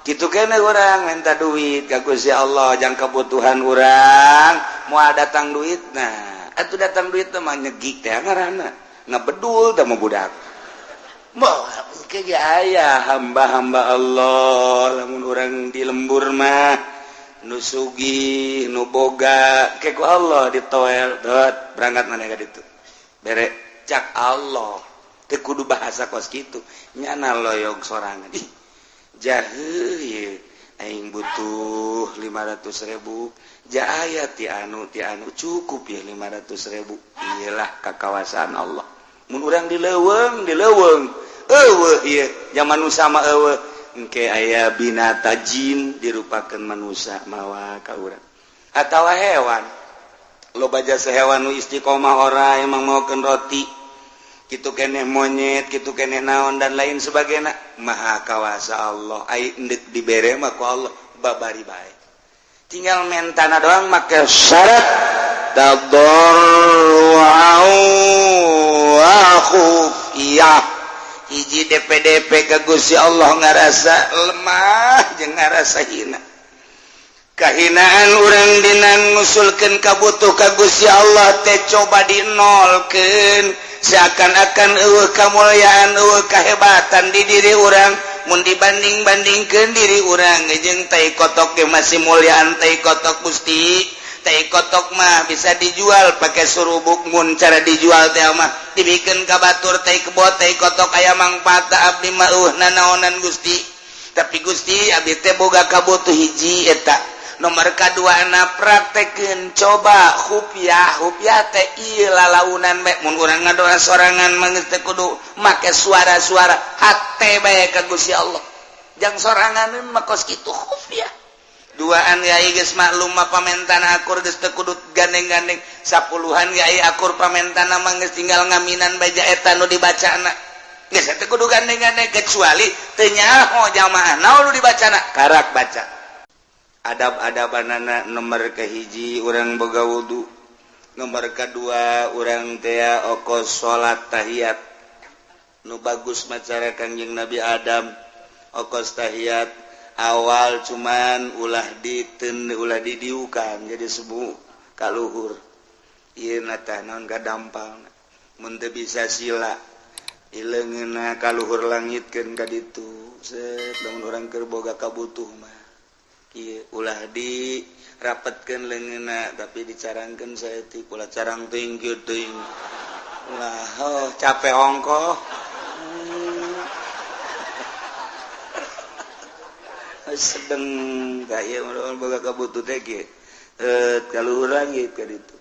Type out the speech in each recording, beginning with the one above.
gitu kene orang minta duit ka Gusti Allah jang kebutuhan orang moal datang duit nah atuh datang duit mah nyegik teh ngaranna ngabedul teh mah budak moh ke aya hamba-hamba Allah lamun urang di lembur mah nu sugih nu boga ke ku Allah ditoel dot berangkat maneh ka ditu bere cak Allah teu kudu bahasa kos kitu nyana loyog sorangan ih jaheuh aing butuh 500.000 jaya ti anu cukup ya 500.000 iyalah kakawasan Allah mun urang dileuweung eueuh ieu zaman nu sama eueuh engke aya binata jin dirupakeun manusia mawa ka urang atawa hewan loba jasa hewan nu istiqomah ora emang maokeun roti kitu keneh monyet kitu keneh naon dan lain sebagainya maha kawasa Allah ai endek dibere mah ku Allah babari bae tinggal mentana doang make syarat tadarru'u wa khufiyah hiji DPDP ka Gusti Allah ngarasa lemah jeung ngarasa hina kahinaan urang dina ngusulkeun kabutuh ka Gusti Allah teh coba dinolkeun seakan-akan eueuh kamulyaan eueuh kahebatan di diri urang mun dibanding-bandingkeun diri urang jeung tai kotok ge masih mulyaan tai kotok Gusti tai kotok mah bisa dijual pakai surubuk mun cara dijual teh mah dibikeun ka batur tai kebo tai kotok aya mangpaat abdi mah nanaonan Gusti tapi Gusti abdi teh boga kabutuh hiji eta nomor kadua anak praktekeun coba hupiah teh ieu lalaunan bae mun urang ngadoa sorangan manggeus teh kudu make suara-suara hate bae ka Gusti Allah jang soranganeun mah kos kitu hupiah duaan yai geus maklum mah pamentana akur geus teu kudu gandeng-gandeng sapuluhan yai akur pamentana mah geus tinggal ngaminan baja eta nu dibacana geus teu kudu gandeng-gandeng kecuali teu nyaho jamaah naon nu dibacana karak baca adab-adabanana nomor kahiji urang boga wudu nomor kedua urang teh okos salat tahiyat nu bagus macara Kangjeng Nabi Adam okos tahiyat awal cuman ulah didiukan jadi subuh kaluhur ieu teh naon gadampal mun teu bisa sila ileungeunna kaluhur langitkeun ka ditu set lamun urang keur boga kabutuh mah ulah dirapetkeun leungeunna tapi dicarangkeun saeutik ulah carang teuing kieu teuing ulah capek ongkoh sedeng ka ieu boga kabutuh teh kieu kaluhur langit ka ditu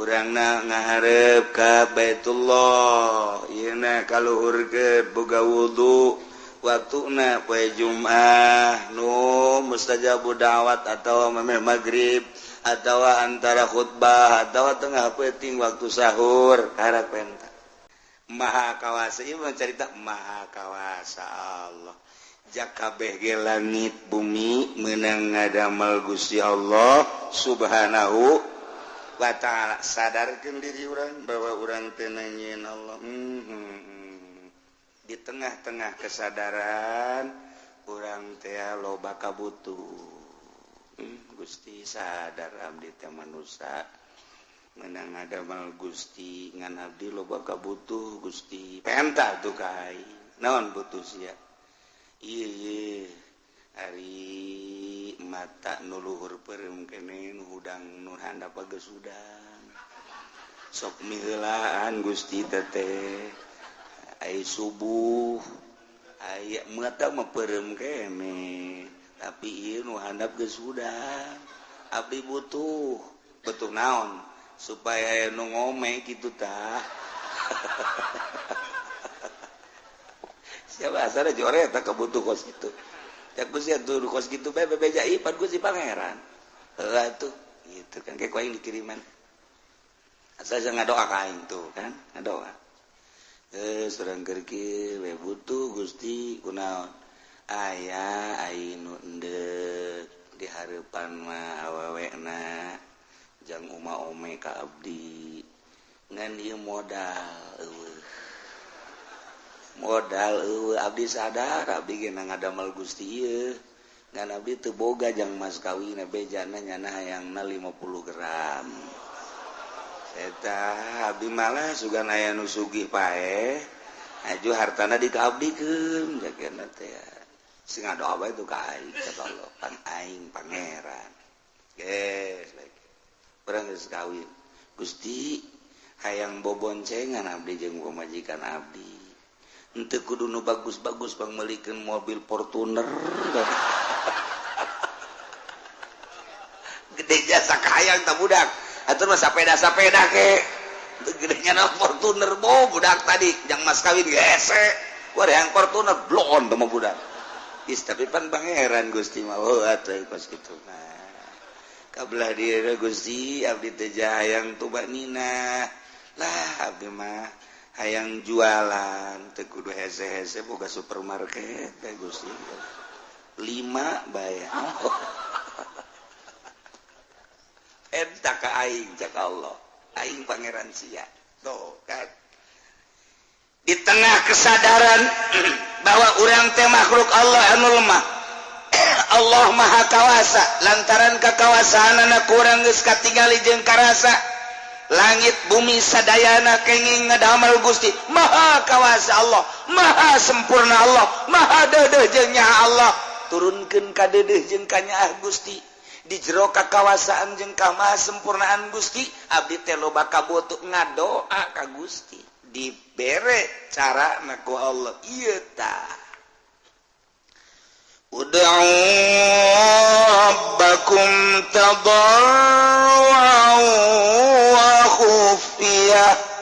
urangna ngaharep ka Baitullah ieuna kaluhurkeun boga wudu waktuna poe Jumat nu mustajabu da'wat atau memeh maghrib atau antara khutbah atau tengah peuting waktu sahur karak penta maha kawasa ieu mah carita maha kawasa Allah jak kabeh ge langit bumi meunang ngadamel Gusti Allah subhanahu wa ta'ala sadarkeun diri urang bahwa urang teh nanyin Allah di tengah-tengah kesadaran urang teh loba kabutuh Gusti sadar abdi teh manusia meunang ngadamal Gusti ngan abdi loba kabutuh Gusti penta tuh kai naon butuh sia ieu ari mata nu luhur peureum keneh nu hudang nu handap geus udang sok miheulaan Gusti teh ai subuh aya mata mah peureum kene tapi ieu nu handap geus udang abdi butuh naon supaya nu ngome kitu tah siapa asal jore eta kebutuh kos kitu cak Gusti atuh kos kitu bae bebeja ipan Gusti pangeran heuh atuh gitu kan kayak aing dikiriman asal ngadoa ka aing tuh kan ngadoa surang kerki we butuh Gusti kunaon aya ai nu endeuh di hareupan mah awewena jang uma-ome ka abdi ngan ieu modal abdi sadar abdi ge ngadamel Gusti ieu Nabi teu boga jang mas kawin bejana nyana hayangna 50 gram. Eta abdi malah sugan aya nu sugih pae, aju hartana dikaabdikeun jakeuna teh. Sing ngadoa bae itu ka aing kata Allah, pan aing pangeran. Geus lagi. Urang geus kawin. Gusti, hayang boboncengan abdi jeung pamajikan abdi. Henteu kudu nu bagus-bagus pang meulikeun mobil Fortuner. Gede jasa kahayang tak budak. Atur mah sapeda ke. Gedenya na Fortuner budak tadi jang mas kawin gese. Wah yang Fortuner blon teh mah budak. Is tapi pan pangeran Gusti mah atuh kos kitu mah. Kabelah dia Gusti abdi teh hayang tuba nina. Lah abdi mah hayang jualan teh kudu hese-hese boga supermarket teh Gusti. 5 bayar. Eta ka aing cak Allah. Aing pangeran sia. Tuh kan. Di tengah kesadaran bahwa urang teh makhluk Allah anu lemah. Allah Maha Kawasa lantaran kakawasaanna kurang geus katingali jeung karasa. Langit bumi sadayana kenging ngadamel Gusti. Maha Kawasa Allah, Maha sempurna Allah, Maha deudeuh jeung nyaha Allah. Turunkeun ka deudeuh jeung ka nyaha Gusti. Di jero kakawasaan jeung kamasempurnaan Gusti abdi teh loba kabotu ngadoa ka Gusti dibere carana ku Allah ieu tah ud'u rabbakum tadarruan wa khufiyah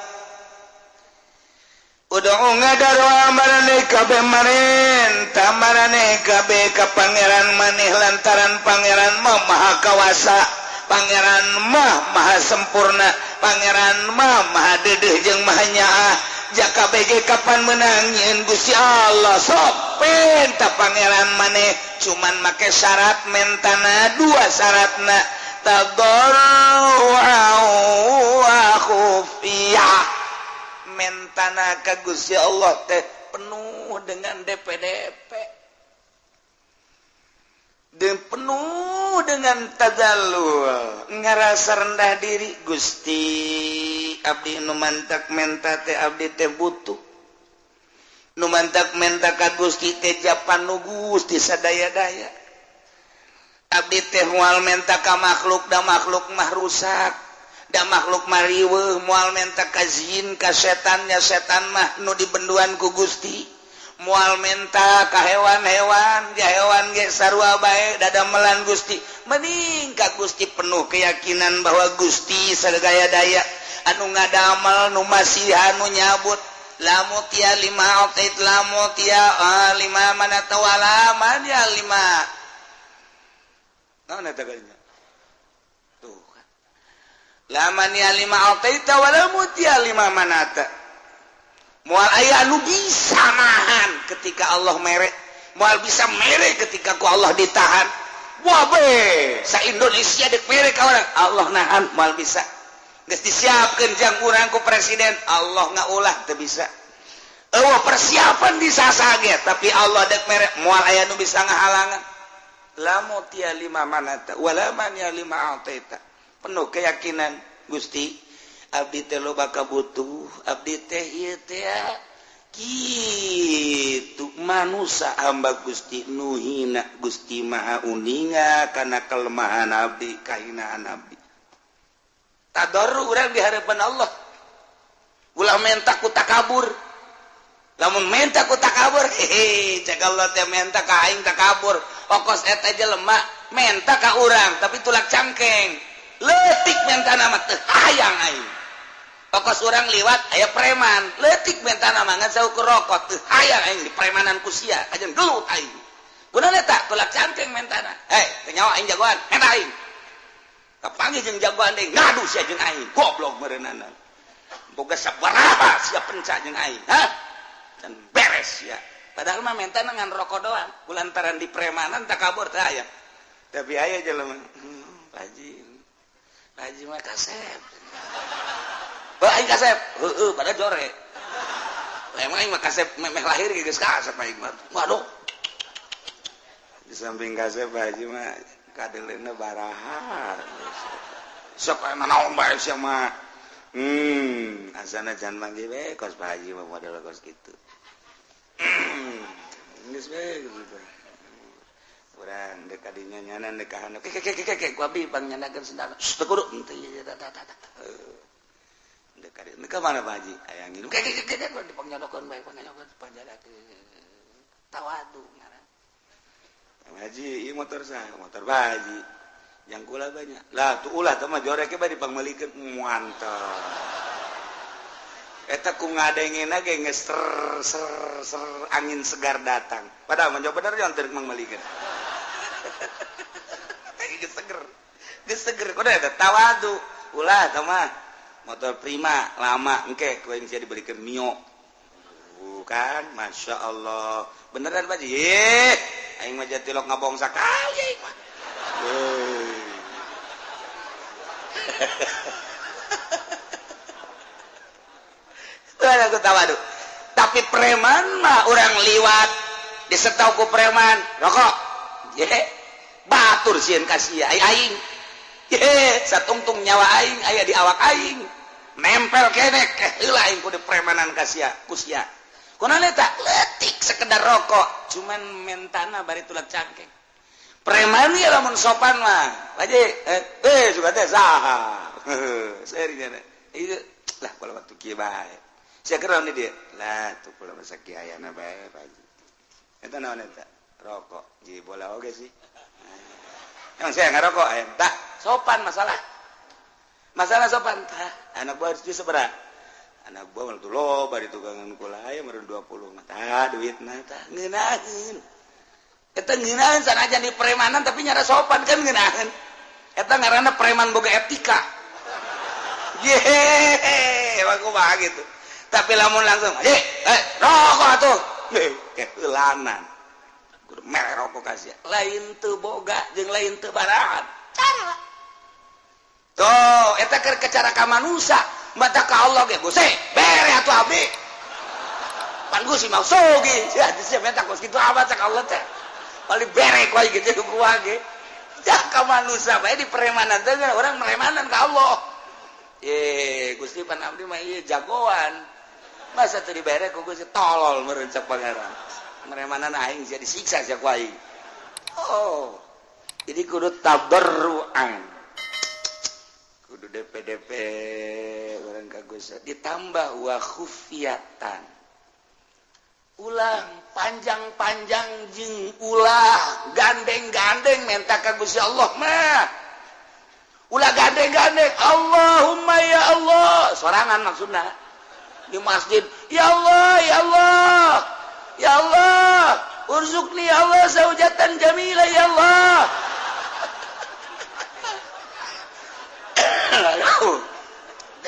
ud'u ngadarwa marane kabeh marentah marane kabeh ka pangeran maneh lantaran pangeran mah maha kawasa pangeran mah maha sempurna pangeran mah maha deudeuh jeung maha nyaah jaka bege kapan meunang nyieun Gusti Allah sok pentah pangeran maneh cuman make syarat mentana 2 syaratna tadarruan wa khufiyah mentana ka Gusti Allah teh penuh dengan DP dan penuh dengan tadallul ngarasa rendah diri Gusti abdi nu mantak menta teh abdi teh butuh nu mantak menta ka Gusti teh japan nu Gusti sadaya-daya abdi teh moal menta ka makhluk da makhluk mah rusak da makhluk mariweuh moal menta ka jin ka setannya setan mah nu dibenduan ku Gusti moal menta ka hewan-hewan ja hewan ge sarua bae dadamelan Gusti mending ka Gusti penuh keyakinan bahwa Gusti sadaya daya anu ngadamel nu masihan nu nyabut lamu tia 5 autait lamu tia 5 mana tawala man ya 5 naon eta kalinya tuh kan laman ya 5 autaita wala mutia 5 manata moal aya anu bisa nahan ketika Allah mere moal bisa mere ketika ku Allah ditahan wah be sa Indonesia dek mere ka urang Allah nahan moal bisa geus disiapkeun jang urang ku presiden Allah ngaulah teu bisa eueuh persiapan disasage tapi Allah dek mere moal aya nu bisa ngahalangan lamu tia 5 manata wala man ya 5 ataita penuh keyakinan Gusti abdi teh loba kabutuh abdi teh ieu teh kitu manusia hamba Gusti nu hina Gusti maha uninga kana kelemahan abdi kahinaan abdi tadarru urang di harapan Allah ulah menta ku takabur lamun menta ku takabur cek Allah teh menta ka aing takabur okos eta jelema menta ka urang tapi tulak cangkeng leutik mentana mah teu hayang aing okos urang liwat aya preman leutik mentana mah ngan saukur rokok teu hayang aing di premanan ku sia ajeun gelut aing kunaon eta tulak cangkeng mentana teu nyawa aing jagoan eta aing kapanggih jeung jagoan deui ngadu sia jeung aing goblok meureunana boga sabaraha sia penca jeung aing dan beres ya padahal mah mentana ngan rokok doang kulantaran di premanan takabur teu aya tapi aya jelema Haji mah kasep. Wah, aing kasep. Heeh, pada jore. Emang aing mah kasep meh lahir geus kasep aing mah. Waduh. di samping kasep Haji mah kadelena baraha sok naon bae sia mah asana can manggil we kos Pak Haji mah model kos kitu geus we gitu urang dek kadinya nyanan dek kahana ke ku abi pangnyandakeun sendal teu kudu teu dek kadi ka mana Pak Haji aya ngilu ke dipangnyadakeun bae pangnyadakeun panjadakeun tawadu ngaran Haji ieu motor saha motor Pak Haji yang kula banyak lah tuh ulah teh mah joreke bae dipangmelikeun mantap eta ku ngadengena ge geus ser angin segar datang padahal mah bener jangan teu mangmelikeun geus seger kudu eta tawadu ulah teh mah motor prima lama engke ku aing sia dibelikeun Mio bukan Masya Allah beneran Pak Haji aing mah jatilok ngabong sakali aing mah aku tawadu tapi preman mah orang liwat disetau ku preman rokok batur sieun kasih aing satungtung nyawa aing aya di awak aing nempel kene heula aing ku di premanan kasih kusia kunaon eta leutik sekedar rokok cuman mentana bari tulak cangkeng preman ya lamun sopan mah Pak Haji suka teh saha serinya ieu lah kalau waktu kieu bae sia keron di dieu lah tuh kula masa kiayana bae Pak Haji eta naon eta rokok ji bola oge sih emang saya ngarokok tak sopan masalah sopan anak buah harus sabaraha anak buah tuh loba di tugangan kula aya meureun 20 mah tah duitna tah ngeunaheun eta ngeunaheun sanajan di premanan tapi nyara sopan kan ngeunaheun eta ngaranna preman boga etika aku mah gitu tapi lamun langsung rokok atuh keulanan kudu mere rokok kasih lain teu boga jeung lain teu barahat cara tuh eta keur cara ka manusia mata ka Allah ge Gusti bere atuh abdi pan Gusti mau sogi sia meta kos kitu apa cak Allah teh paling berek wae gitu ku wae jak ka manusia bae di premanan teh orang premanan ka Allah Gusti pan abdi mah ieu jagoan masa teu diberek ku Gusti tolol meureun cak pangeran premanan aing sia disiksa sia ku aing jadi kudu tadarruan kudu DP urang ka Gusti ditambah wa khufiyatan ulah panjang-panjang jeung ulah gandeng-gandeng minta ka Gusti Allah mah ulah gandeng-gandeng Allahumma ya Allah sorangan maksudna di masjid ya Allah ya Allah ya Allah urzuqni ya Allah zaujatan jamilah ya Allah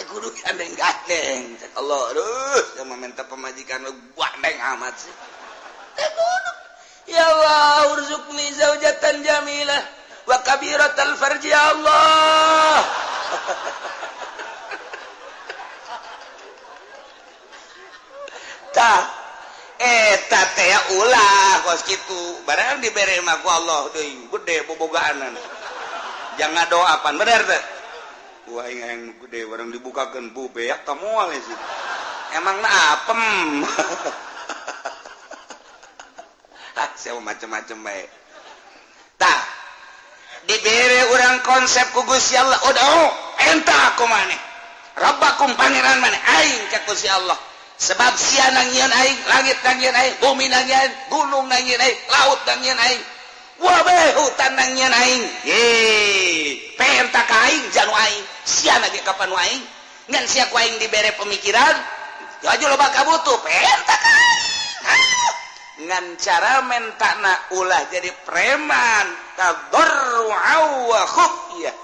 kudu gandeng-gandeng cek Allah aduh sama minta pemajikan lu gandeng amat sih kudu ya Allah urzuqni zaujatan jamilah wa kabiratal farji ya Allah tah eta teh ulah kos kitu barang dibere mah ku Allah deui gede bobogaanan jangan doapan bener teh wah yang gede barang dibukakan bu beak tamual sih emang apem siapa macam-macam baik tak diberi orang konsep ku Gusti Allah entah aku maneh rabbakum pangeran maneh aing ka Gusti Allah sebab sia nangieun aing langit nangieun aing bumi nangieun gunung nangieun aing laut nangieun aing wabeh hutan nangieun aing penta ka aing janu aing sia lagi kapan aing ngan sia ku aing dibere pemikiran aju loba kabutuh penta ka aing ngan cara mentana ulah jadi preman tadarru'u wa khufyah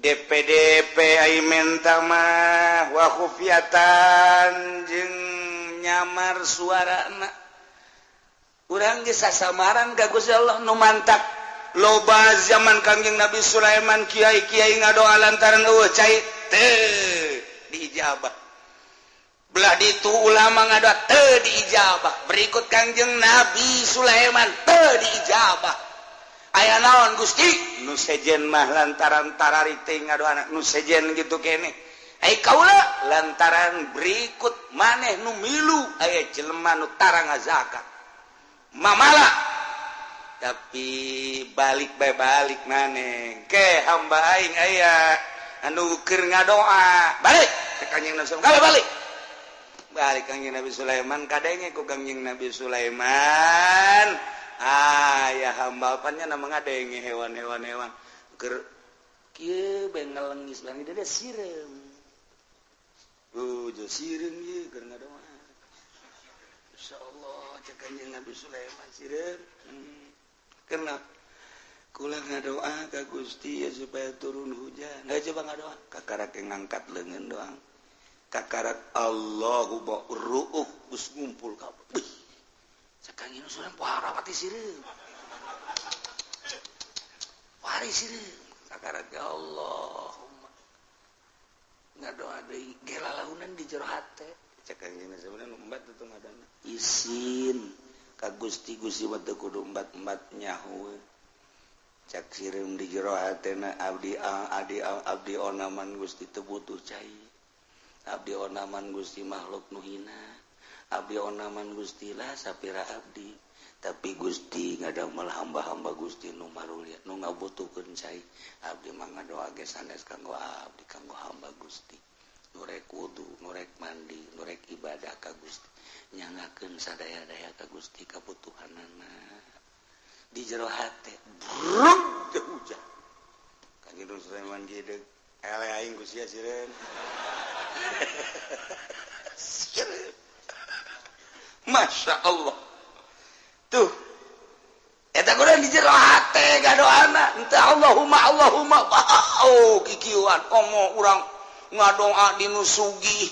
DPDP ai menta mah wa khufyatan jeung nyamar suarana urang ge sasamaran ka Gusti Allah nu mantap loba zaman Kangjeng Nabi Sulaiman kiai-kiai ngadoa lantaran eueuh cai teu diijabah belah ditu ulama ngadoa teu diijabah berikut Kangjeng Nabi Sulaiman teu diijabah aya naon Gusti nu sejen mah lantaran tararite ngadoa nu sejen gitu kene ai kaula lantaran berikut maneh nu milu aya jelema nu tara ngazakat mamala tapi balik bae balik maneh ke hamba aing aya anu keur ngadoa balik ke Kanjeng Nabi Sulaiman balik Kanjeng Nabi Sulaiman kadenge ku Kanjeng Nabi Sulaiman ya hamba apanya nama ngadenge hewan-hewan keur kieu bengel leungis bang dia sireum jo sireum ieu keur ngadoa insyaallah cek Kanjeng Nabi Sulaiman sireum karena kula ngadoa ka Gusti ya supaya turun hujan coba ngadoa kakarak ngangkat leungeun doang kakarak Allahu ru'uh geus ngumpul kabeh sakangeun Sulaiman pohara pati sireum pari sireum kakarak ya Allahumma ngadoa deui gelalahunan di jero hate cek Kanjeng Sulaiman umbat tuh ngadana isin ka Gusti mah teu kudu umbat-umbat nyaho cak sireum di jero hatena abdi onaman Gusti teu butuh cai abdi onaman Gusti makhluk nu hina abdi onaman Gusti lah sapira abdi tapi Gusti ngadamel hamba-hamba Gusti nu marulia nu ngabutuhkeun cai abdi mah ngadoa ge sanes kanggo abdi kanggo hamba Gusti nu rek wudu nu rek mandi nu rek ibadah ka Gusti nyangakeun sadaya-daya ka Gusti kabutuhanana di jero hate bruk teu hujan Kanjeng Sulaiman gedeug ele aing ku sia sireun Masya Allah tuh eta kudu di jero hate gadoana entah Allahumma kikieuan komo urang ngadoa dinu sugih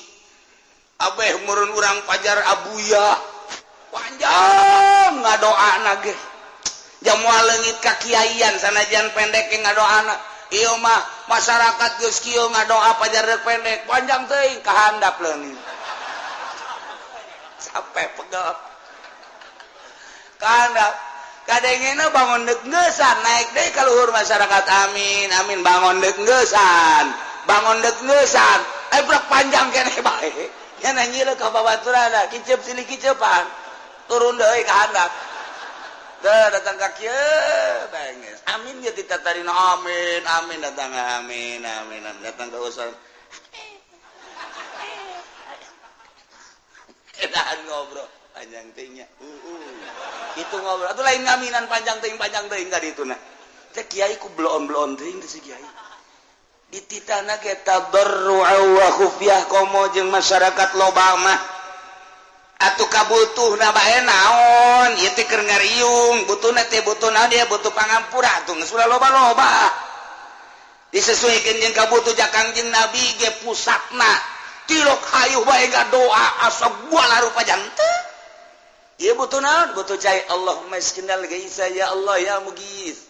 abeh meureun urang pajar abuya panjang ngadoana ge jamual leungit ka kiaian sanajan pendek ge ngadoana ieu mah masyarakat geus kieu ngadoa pajar rek pendek panjang teuing kahandap leungit sampai pegel kahandap kadengena bangun deuk ngeusan naik deui ka luhur masyarakat amin amin bangun deuk ngeusan brek panjang keneh bae nya nyileuk ka babaturana kicep silih kicepan turun deui ka handap teu datang ka kieu beres amin ge ditatarina amin datang amin datang ka usaha edan ngobrol panjang teuing nya itu ngobrol atuh lain ngaminan panjang teuing ka dituna teh kiai ku bloon teuing teh si kiai dititana ge tadarru'a wa khufyah komo jeung masyarakat loba mah atuh kabutuhna bae naon ieu teh keur ngariung butuhna teh butuh naon dia butuh pangampura atuh geus ulah loba-loba disesuaikeun jeung kabutuh jak Kangjeng Nabi ge pusatna tilok hayuh bae doa asa buala rupa janteu ieu butuh naon butuh cai Allahumma isqinal gaisa ya Allah ya mughis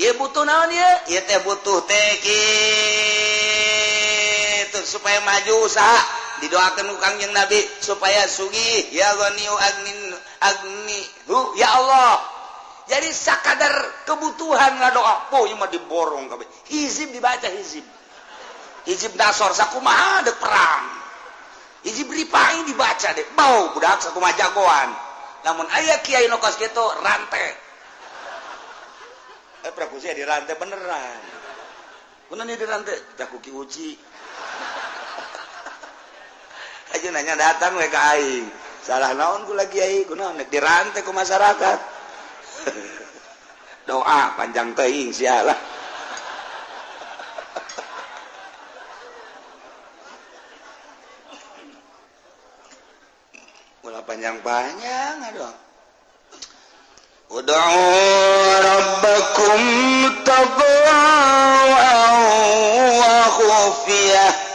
ieu butuh naon ieu teh butuh teh kitu supaya maju usaha didoakeun ku Kangjeng Nabi supaya sugih ya ghaniyu agnihu ya Allah jadi sakadar kebutuhan ngadoa poe mah diborong kabeh hizib dibaca hizib dasor sakumaha deuk perang hizib ripai dibaca deh bau budak sakumaha jagoan namun aya kiai nu kos kitu rantai prakusia di rantai beneran nih di rantai dah kuki uji aja nanya datang we ka aing salah naon ku lagi kiai kunaon di rantai ku masyarakat doa panjang teuing sialah ulah panjang-panjang aduh ud'u rabbakum tadawwan wa khufiyah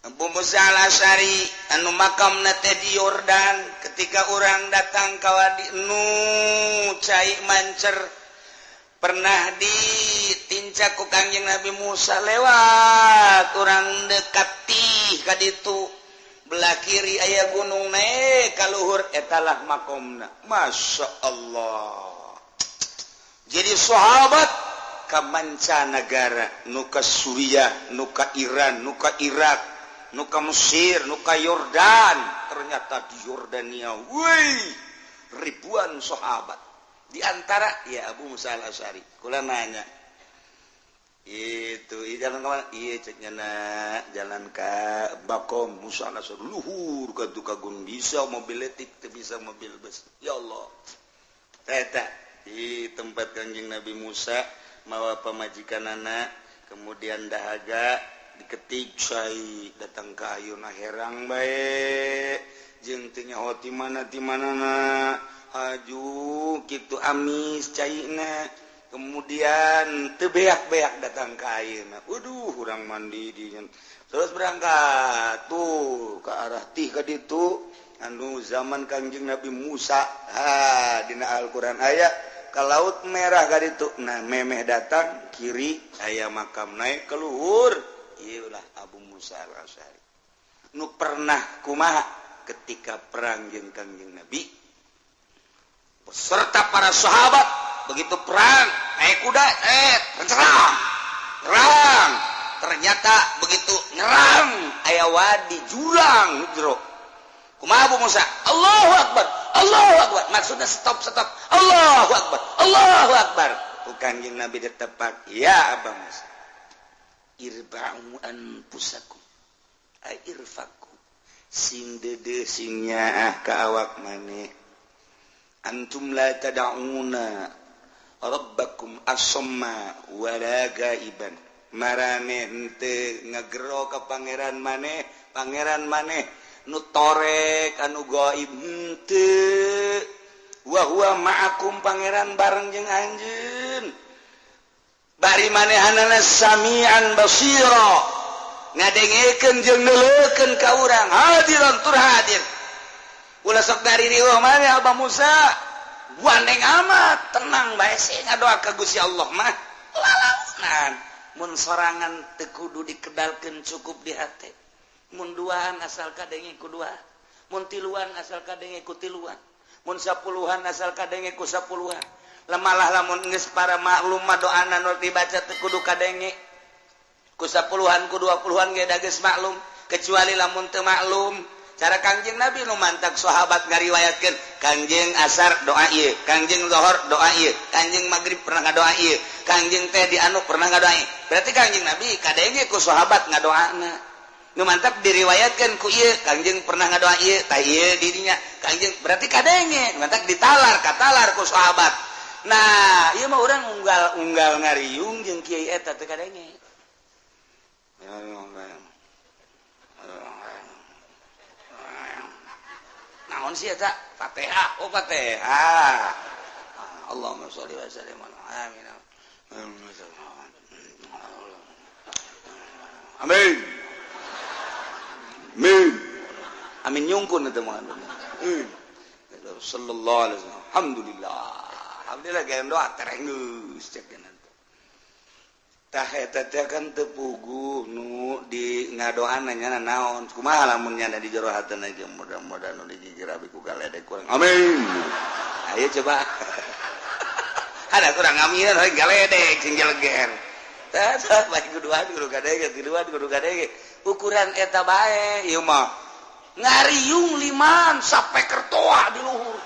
Abu Musa al-Asy'ari anu makamna teh di Yordan ketika orang datang ka wadi nu cai mancer pernah ditinca ku Kangjeng Nabi Musa lewat orang dekati ka ditu belah kiri aya gunung naik ka luhur etalah makomna. Masya Allah. Jadi sahabat ka mancanagara nu ka Suriah, nu ka Iran, nu ka Irak, nu ka Mesir, nu ka Yordan. Ternyata di Yordania, ribuan sahabat. Di antara ya Abu Musa al-Asy'ari. Kula nanya. Itu jalan ke mana? Iya ceknya jalan ke Bakom Musa al-Asy'ari luhur ka gunung bisa mobil letik teu bisa mobil bus. Ya Allah. Eta di tempat Kangjeng Nabi Musa mawa pamajikanana kemudian dahaga diketik cai datang ke ayeuna herang bae jeung teu nyaho ti manana aju kitu amis caina kemudian teu beak-beak datang ke ayeuna. Waduh urang mandi di terus berangkat tuh ke arah tih ka ditu anu zaman Kangjeng Nabi Musa dina Al-Qur'an aya ka laut merah ka ditu. Nah memeh datang kiri aya makam naik ke luhur ieu lah Abu Musa al-Asy'ari nu pernah kumaha ketika perang jeung Kangjeng Nabi beserta para sahabat begitu perang naik kuda perang ternyata begitu nyerang aya wadi jurang jero kumaha Abu Musa Allahu Akbar maksudnya stop Allahu Akbar Kangjeng Nabi ditepak ya Abu Musa irba'u anfusakum irfaku sing dede sing nyaah ka awak maneh antum la tad'una rabbakum asamma wala gaiban marane henteu ngagero ka pangeran maneh nu torek anu gaib henteu wa huwa ma'akum pangeran bareng jeung anjeun bari manehanana samian basira ngadengekeun jeung neuleukeun ka urang hadiran tur hadir ulah sok dari riweuh mah Abu Musa gandeng amat tenang bae sih ngadoa ka Gusti Allah mah lalaunan mun sorangan teu kudu dikedalkeun cukup di hate mun duaan asal kadenge ku dua mun tiluan asal kadenge ku tiluan mun sapuluhan asal kadenge ku sapuluhan lemalah lamun geus para maklum mah doana nu dibaca teu kudu kadenge ku sapuluhan ku 20-an ge da geus maklum kecuali lamun teu maklum. Cara Kangjeng Nabi nu mantak sahabat ngariwayatkeun Kangjeng asar doa ieu, Kangjeng zuhur doa ieu, Kangjeng magrib pernah ngadoa ieu, Kangjeng teh di anu pernah ngadoa ieu. Berarti Kangjeng Nabi kadenge ku sahabat ngadoana. Nu mantak diriwayatkeun ku ieu, Kangjeng pernah ngadoa ieu, tah ieu dirinya. Kangjeng berarti kadenge mantak ditalar ku sahabat. Nah, ieu mah urang unggal ngariung jeung kiai eta teh kadenge. Naon sih eta? Fatihah. Oh, Fatihah. Allahumma sholli wa sallim ala amin. Amin. Amin. Amin nyungkun eta mah. Sallallahu alaihi wasallam. Alhamdulillah. Alhamdulillah geus doa terenggeus cek kana. Tah eta teh kan teu puguh nu di ngadoan nya naon kumaha lamun nya di jero hatena ge mudah-mudahan nu dijijirabi ku galedek kurang amin ayo coba ada kurang amin galedek sing jeleger tah bae kudu kadege ukuran eta bae ieu mah ngariung liman sampai kertoa di luhur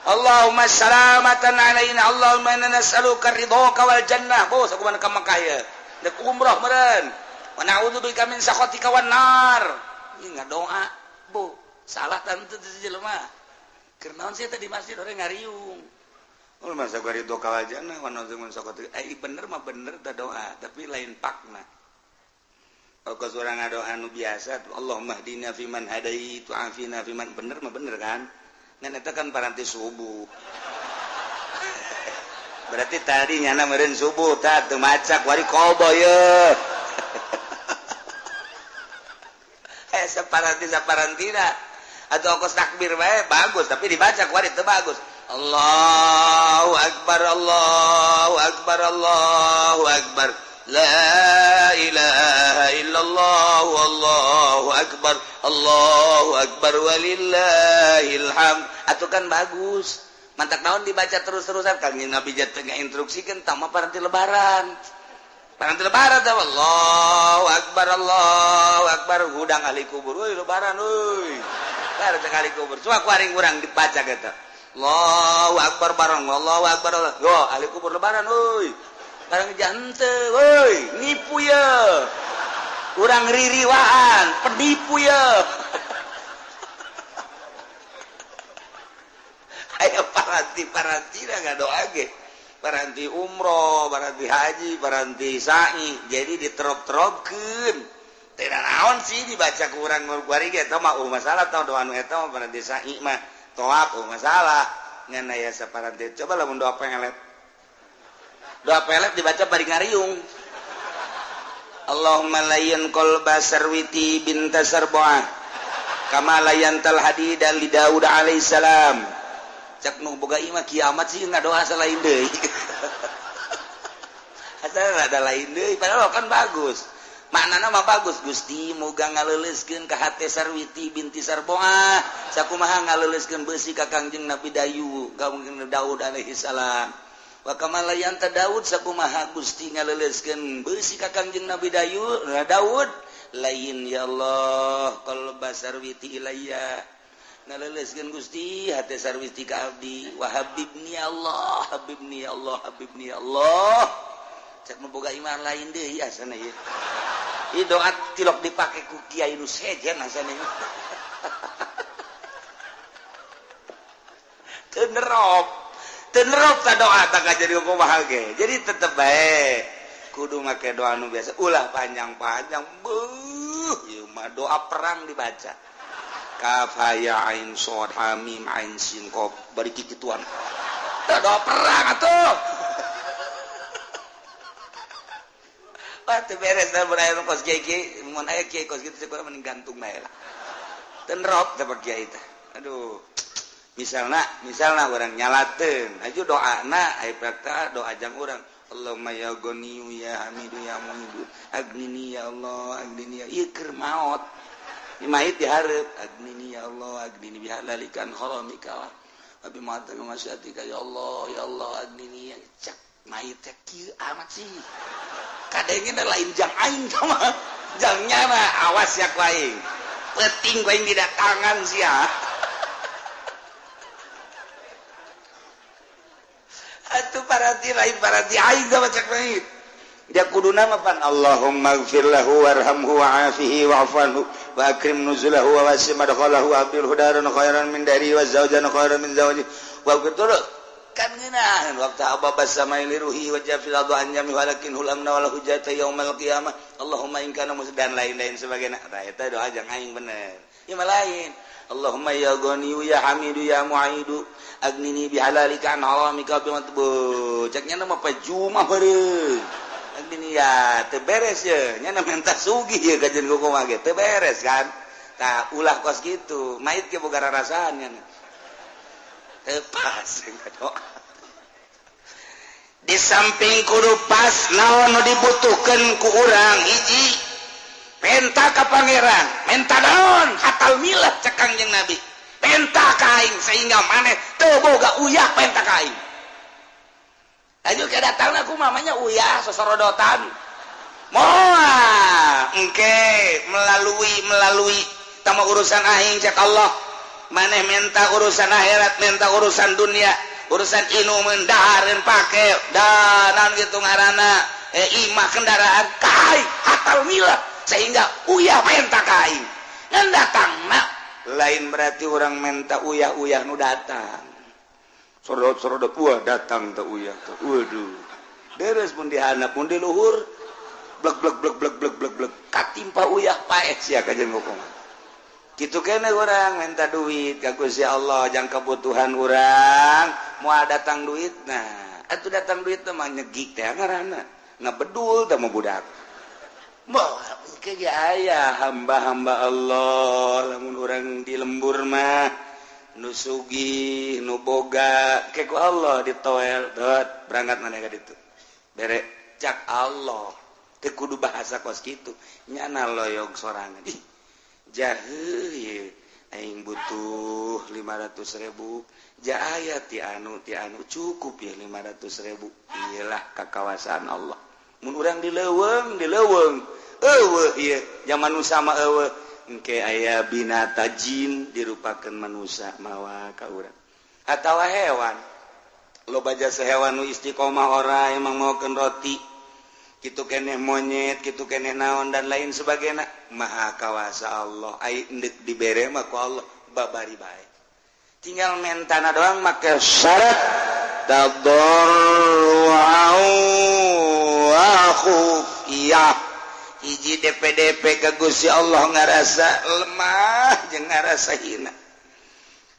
Allahumma salamatan alaina Allahumma inna nas'aluka ridhaka wal jannah bos aku mana ka Makkah ya dek umrah meureun wa na'udzubika min sakhatika wan nar ieu ngadoa bu salah tante teh jelema keur naon sih teh di masjid orang ngariung ul masa ridhaka wal jannah wa na'udzubika min sakhatika bener mah bener teh doa tapi lain pakna kalau seorang ngadoa anu biasa Allahumma hdina fiman hadait wa afina fiman bener mah bener kan ngan eta kan paranti subuh. Berarti tadi nyana meureun subuh tah teu macak wari qobo ye. Saparantina atau ongkos takbir bae bagus tapi dibaca wari teu bagus. Allahu Allahu akbar la ilaha illallah Allahu akbar walillahil hamd. Atuh kan bagus. Mantak naon dibaca terus-terusan kan Nabi jatuh instruksikan tama paranti lebaran. Paranti lebaran tah Allahu akbar hudang ahli kubur. Euy lebaran euy. Bar teh ahli kubur. Coba kuaring urang dibaca eta. Allahu akbar bareng Allahu akbar. Yo ahli kubur lebaran euy. Barang janteu euy, nipu ya. Urang ririwaan, penipu ya. Ayo paranti nggak doa ge. Paranti umroh, paranti haji, paranti sa'i. Jadi diterop-teropkeun. Teu naon sih dibaca ku urang kuari ge eta mah masalah tah doa nu eta mah paranti sa'i mah toap masalah. Ngan aya saparanti. Coba lamun doa pelet. Doa pelet dibaca bari ngariung. Allahumma layyan qalba sarwiti binta sarboah. Kama layyantal hadida li Daud alaihissalam. Cak nu boga imah kiamat sih ngadoa salain deui. Asal ada lain deui padahal kan bagus. Maknana mah bagus Gusti muga ngaleuleskeun ka hate Sarwiti binti Sarboah sakumaha ngaleuleskeun beusi ka Kangjeng Nabi Daud alaihi salam. Wa kama layanta Daud sakumaha Gusti ngaleuleskeun beusi ka Kangjeng Nabi Daud lain ya Allah qalba Sarwiti ilayya ngaleleskeun Gusti hate Sarwiti ka abdi wa habibni Allah habibni Allah habibni Allah cek nu boga iman lain deui asana ieu ieu doa tilok dipake ku kiai nu sejen asana ieu teu nerop ta doa tak jadi kumaha ge jadi tetep bae kudu make doa nu biasa ulah panjang-panjang beuh ieu mah doa perang dibaca kaf ya ain shad ha mim ain sin qaf bari kikituan doa perang atuh teu beres da berair kos kiai mun aya kiai kos kitu sekolah mending gantung bae lah teu nerop da kiai teh aduh misalna urang nyalateun aju doana aya praktek doa jang urang Allahumma ya ghaniyu ya hamidu ya muhidu agnini ya Allah agnini ya ieu keur maot imait dihareup agnini ya Allah agnini bihalalikan haramika wa bi ma'atika masyatika ya Allah agnini ya cak mait teh kieu amat sih kadenge lain jang aing mah jangnya mah awas ya ku aing penting ku aing didatangan sia atuh paranti lain paranti aing da cak mait dia kuduna mah pan Allahumma ighfir lahu warhamhu wa'afihi wa'fu wa akrim nuzulahu wa wasi' madkhalahu wa abdil hudaran khairan min dari wa zawjan khairan min zawji wa qul kan ngeunaheun waqtu ababas samai liruhi wa jafil adu anjami walakin hulamna wal hujata yaumal qiyamah Allahumma in kana musdan lain-lain sebagainya eta doa jang aing bener ieu mah lain Allahumma ya ghaniyu ya hamidu ya mu'idu agnini bihalalika an haramika bi matbu ceknya mah pajumah beureung agnini ya teu beres ye nya minta sugih ye kajen kumaha ge teu beres kan tah ulah kos kitu mait ge boga rarasaan nya teu pas doa di samping kudu pas naon nu dibutuhkeun ku urang hiji penta ka pangeran menta naon hatal milah cek Kangjeng Nabi penta ka aing sehingga maneh teu boga uyah penta ka aing aju kedatangna kumaha mah nya uyah sosorodotan moal engke melalui tama urusan aing cek Allah maneh minta urusan akhirat minta urusan dunia urusan inu mendahareun pake danan gitu ngaranna imah kendaraan kai hatal milah sehingga uyah minta kain ngan datangna lain berarti orang minta uyah nu datang sorodot buah datang teh uyah teh waduh beres pun dihandap pun di luhur blek katimpa uyah paeh sia kajen ngomong kitu kene urang minta duit ka Gusti Allah jang kebutuhan urang moal datang duit nah atuh datang duit teh mah nyegik teh ngaranna ngabedul teh mah budak moal engke ge aya hamba-hamba Allah lamun urang di lembur mah nu sugih nu boga ke ku Allah ditoel dot berangkat maneh ka ditu bere cak Allah teu kudu bahasa kos kitu nyana loyog sorangan jahe aing butuh 500.000 ja aya ti anu cukup ya 500.000 iyalah kakawasan Allah mun urang dileuweung eueuh ieu zaman nu sama eueuh engke aya binata jin dirupakeun manusia mawa ka urang atawa hewan loba jasa hewan nu istiqomah ora emang maokeun roti kitu keneh monyet kitu keneh naon dan lain sebagainya maha kawasa Allah ai endek dibere mah ku Allah babari bae tinggal mentana doang make syarat tadarru'u wa khufiyah hiji DPDP ka Gusti Allah ngarasa lemah jeung ngarasa hina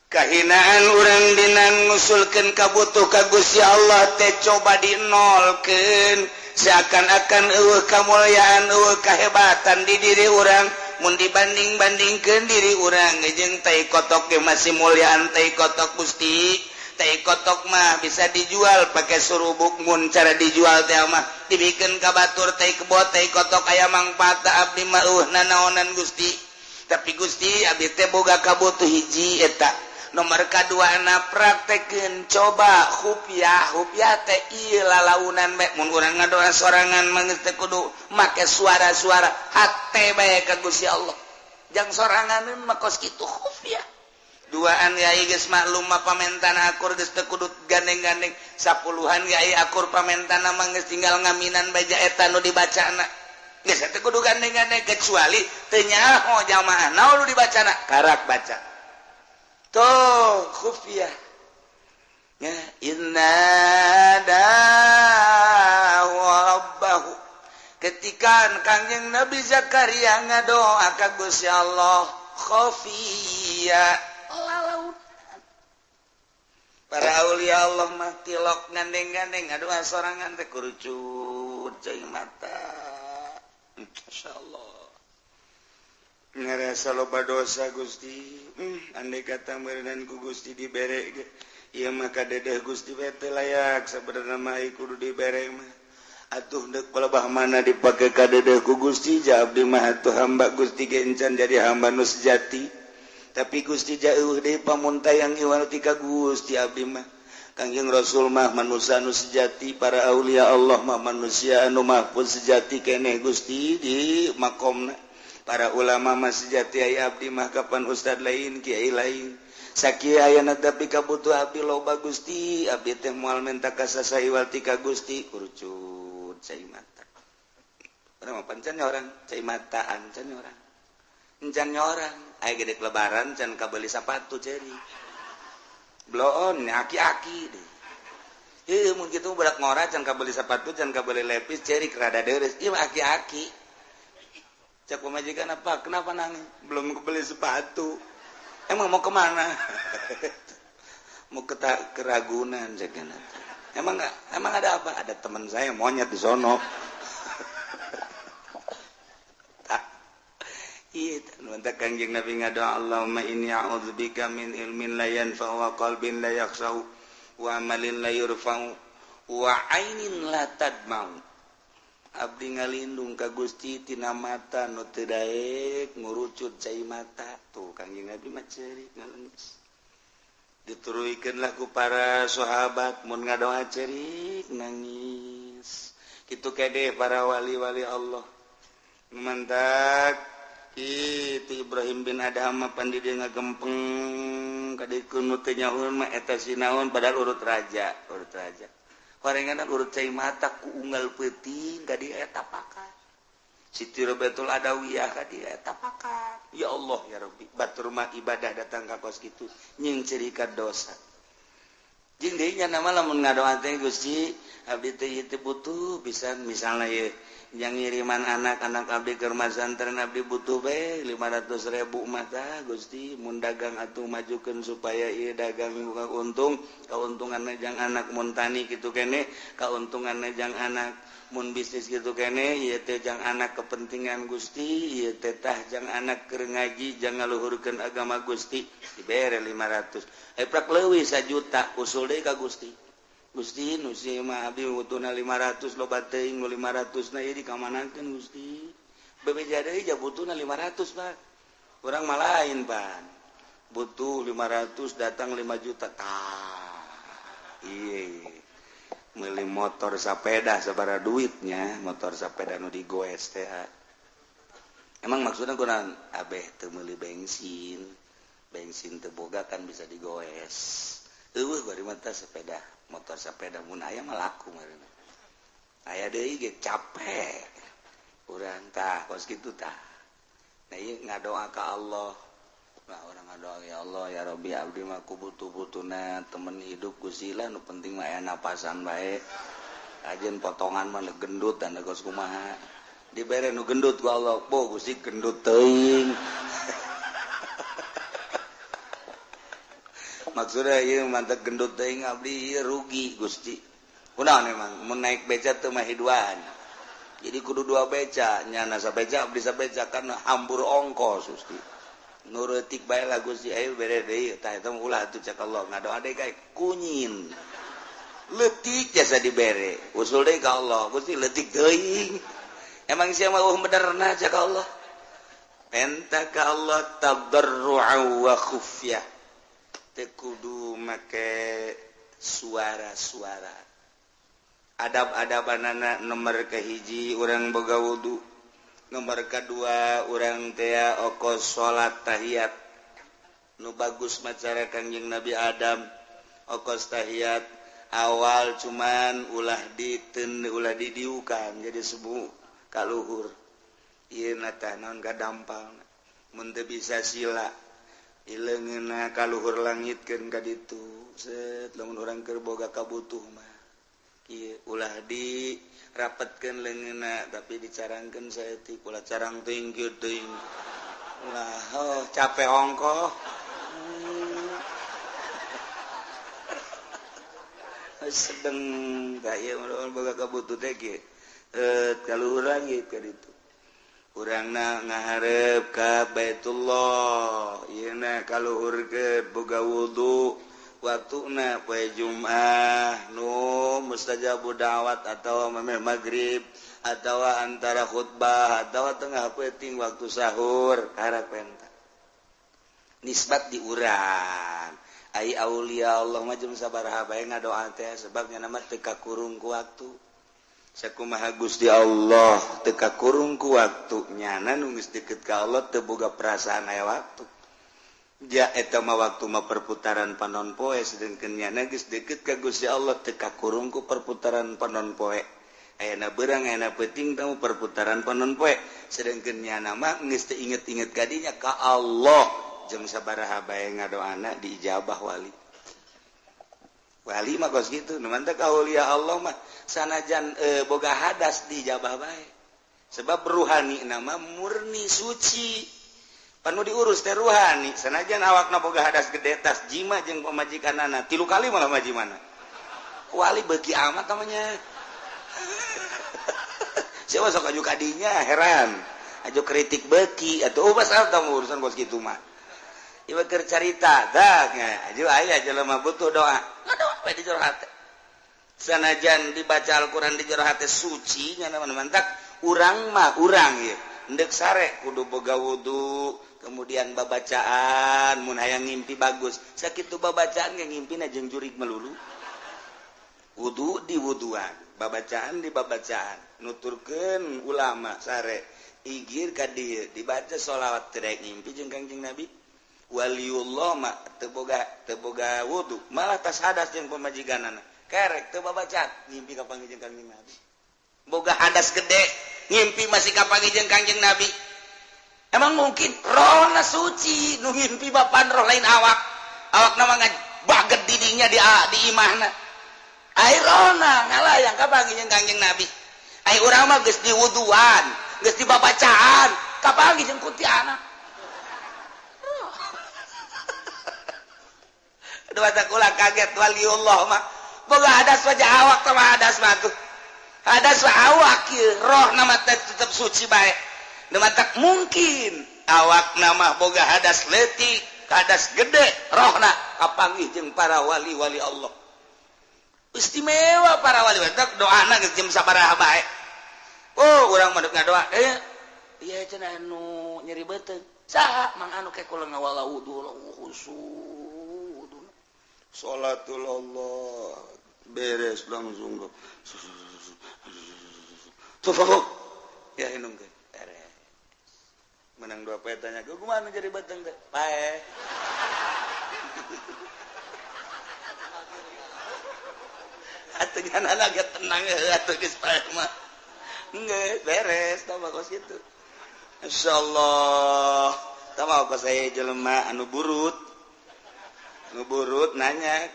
kahinaan urang dina ngusulkeun kabutuh ka Gusti Allah teh coba dinolkeun seakan-akan eueuh kamulyaan eueuh kahebatan di diri urang mun dibanding-bandingkeun diri urang jeung tai kotok ge masih mulyaan tai kotok Gusti tai kotok mah bisa dijual pakai surubuk mun cara dijual teh mah dibikeun ka batur tai kebot tai kotok aya mangpaat abdi mah nanaonan Gusti tapi Gusti abdi teh boga kabutuh hiji eta nomor kadua anak praktekeun coba hupyah teh ieu lalaunan bae mun urang ngadoa sorangan mah geus teu kudu make suara-suara hate bae ka Gusti Allah jang soranganeun mah kos kitu hupyah duaan yai geus maklum mah pamentana akur geus teu kudu gandeng-gandeng sapuluhan yai akur pamentana mah geus tinggal ngaminan baja eta nu dibacana geus teu kudu gandeng-gandeng kecuali teu nyaho jamaah naon nu dibacana karak baca toh khufiyah ya inna da rabbahu ketika kangjeng Nabi Zakaria ngadoa ka Gusti Allah khufiyah laut para aulia Allah mah tilok gandeng-gandeng ngadoa sorangan teh kurucut cai mata insyaallah ngarasa loba dosa Gusti andai kata meureunnan ku Gusti dibere ge ieu mah kadedeh Gusti we teh layak sabenerna mah kudu dibere mah atuh deuk pelebah mana dipake kadedeh ku Gusti ja abdi mah atuh hamba Gusti ge encan jadi hamba nu sejati tapi Gusti jauh deui pamuntayang ieu ti ka Gusti abdi mah Kangjeng Rasul mah manusia anu sejati para aulia Allah mah manusia anu mahfuz sejati keneh Gusti di makomna para ulama mah sejati aya abdi mah kapan ustad lain kiai lain sakieu ayana tapi kabutuh abdi loba Gusti abdi teh moal menta ka sasaiwal ti ka Gusti kurcut cai mata urang mah pancan nyorang cai mataan can nyorang encan nyorang aya gede lebaran can kabeuli sapatu ceri bloon aki-aki deh heuh mun kitu budak ngora can kabeuli sapatu can kabeuli lepis ceri kerada deres ieu aki-aki cak pemajikan apa? Kenapa nangis? Belum kebeli sepatu. Emang mau kemana? Mau ke Ragunan, caknya. Emang ada apa? Ada teman saya monyet di sono. Iya, nuntut Kangjeng Nabi ngadoa Allahumma inni a'udzubika min ilmin la yanfa'u wa qalbin la yakhsha'u wa amalin la yurfa'u wa ainin la tadma'u. Abdi ngalindung ka Gusti tina mata nu teu daek ngurucut cai mata tuh Kangjeng Nabi mah ceurik ngaleungis dituruykeunlah ku para sahabat mun ngadoa ceurik nangis kitu kede para wali-wali Allah mantak kitu Ibrahim bin Adham pan di dieu ngagempeng kadikeun nu teu nyahoeun mah eta sinaon padahal urut raja Parenganan urut cai mata ku unggal peuting ka di eta pakat. Siti Robatul Adawiyah ka di eta pakat. Ya Allah ya Rabbi, batur mah ibadah datang ka kos kitu nying cerika dosa. Jeung deui nya nama lamun ngadoa teh Gusti, abdi teh ieu teh butuh bisa misalna ye yang ngiriman anak-anak abdi keur masantren abdi butuh bae 500.000 mah tah Gusti mun dagang atuh majukeun supaya ieu dagang buka untung kauntunganna jang anak mun tani kitu keneh kauntunganna jang anak mun bisnis kitu keneh ieu teh jang anak kepentingan Gusti ieu teh tah jang anak keur ngaji jang ngaluhurkeun agama Gusti dibere 500 prak leuwih 1 juta usul deui ka Gusti Gusti nu si mah abdi butuhna 500 loba teuing 500 na ieu dikamanakeun Gusti bebeja deui ja butuhna 500 Pak urang mah lain Pak butuh 500 datang 5 juta tah ieu meuli motor sapeda sabaraha duitnya motor sapeda nu digoes teh emang maksudna kunaon abeh teu meuli bensin teu boga kan bisa digoes eueuh bari mah teh sepeda motor sepeda mun aya mah laku marina aya deui ge capek urang tah kos kitu tah nah ieu ngadoa ka Allah nah urang ngadoa ya Allah ya Rabbi abdi mah kubutuh-butuhna temen hidup Gusti nu penting mah aya napasan bae ajeun potongan mah gendut dan geus kumaha dibere nu gendut ku Allah po Gusti gendut teuing maksudnya ieu mantep gendut teuing abdi ieu rugi Gusti. Kunaon emang mun naik beca teu mah hiduan. Jadi kudu 2 beca, nyana sabeca abdi sabeca kan hambur ongkos Gusti. Nu reutik bae lah Gusti ayo bere deui tah eta mah ulah atuh cak Allah ngadoa deui kae kunyin. Leutik jasa dibere. Usul deui ka Allah, Gusti leutik teuing. Emang sia mah benerna cak Allah. Enta ka Allah tadarru'an wa khufyah. Kudu make suara-suara adab-adabanana nomor kahiji urang boga wudu nomor kedua urang teh okos salat tahiyat nu bagus macara Kangjeng Nabi Adam okos tahiyat awal cuman ulah didiukan jadi sebu kaluhur ieu tah naon gadampal mun teu bisa sila ileungeunna kaluhur langitkeun ka ditu set lamun urang keur boga kabutuh mah ieu ulah dirapetkeun leungeunna tapi dicarangkeun saeutik ulah carang teuing kieu teuing ulah capek ongkoh sedeng ka ieu boga kabutuh teh ge kaluhur langit ka ditu urangna ngaharep ka Baitullah yeuna kaluhurkeun boga wudu waktuna poe Jumat nu mustajabud da'wat atawa mameh magrib atawa antara khutbah atawa tengah peuting waktu sahur harapenta nisbat di urang ai aulia Allah mah jeung sabaraha bae ngadoa teh sebabnya nama teu kakurung ku waktu sakumaha Gusti Allah teu kakurung ku waktu nyana nu geus deukeut ka Allah teu boga perasaan aya waktu ja eta mah waktu mah perputaran panon poe sedengkeun nyana geus deukeut ka Gusti Allah teu kakurung ku perputaran panon poe ayana beurang ayana peuting tamu perputaran panon poe sedengkeun nyana mah geus teu inget-inget ka dinya ka Allah jeung sabaraha bae ngadoana diijabah wali mah kos gitu nu mantep aulia Allah mah sanajan boga hadas dijabah bae sebab ruhani nama murni suci panu diurus teh ruhani sanajan awakna boga hadas gede tas jima jeung pamajikanana 3 kali malah majimana wali beuki amat namanya siapa sok aju kadinya heran aju kritik beuki atuh pasal tamu urusan kos kitu mah ieu keur carita dah aju aya jelema butuh doa ngadoa bae di jero hate sanajan dibaca Al-Quran di jero hate suci nya mantak urang mah urang ieu endek sare kudu boga wudu kemudian babacaan mun hayang ngimpi bagus sakitu babacaan ge ngimpina jeung jurig melulu wudu di wuduan babacaan di babacaan nuturkeun ulama sare igir ka dieu dibaca sholawat terek ngimpi jeung Kangjeng Nabi waliullah mah teu boga wudu malah tas hadas jeung pamajikanana kerek teu babacaan ngimpi ka pangijeng Kangjeng Nabi boga hadas gede ngimpi masih ka pangijeng Kangjeng Nabi emang mungkin rohna suci nu ngimpi bapan roh lain awakna mah baget didinya di imahna ai rohna ngalayang ka pangijeng Kangjeng Nabi ai urang mah geus diwuduan geus dibabacaan ka pangijeng kuntilanak dua takulah kaget waliullah mah boga hadas wajah awak sama hadas mah tuh hadas awak kieu roh nama tetep suci bae nama tak mungkin awak nama boga hadas leutik hadas gede rohna kapanggih jeung para wali-wali Allah istimewa para wali doana geus jam sabaraha bae oh urang mah ngadoa iya cenah anu nyeri beuteung saha mang anu ke kula ngawala wudu khusyuk salatul Allah beres langsung tuh ya inungkeun beres menang 2 poe tanya kumaha anu nyeri beuteung teh pae atuh nganana ge tenang atuh geus pae mah geus beres tah kos kitu insyaallah tah mah kos saya jelema anu burut nanya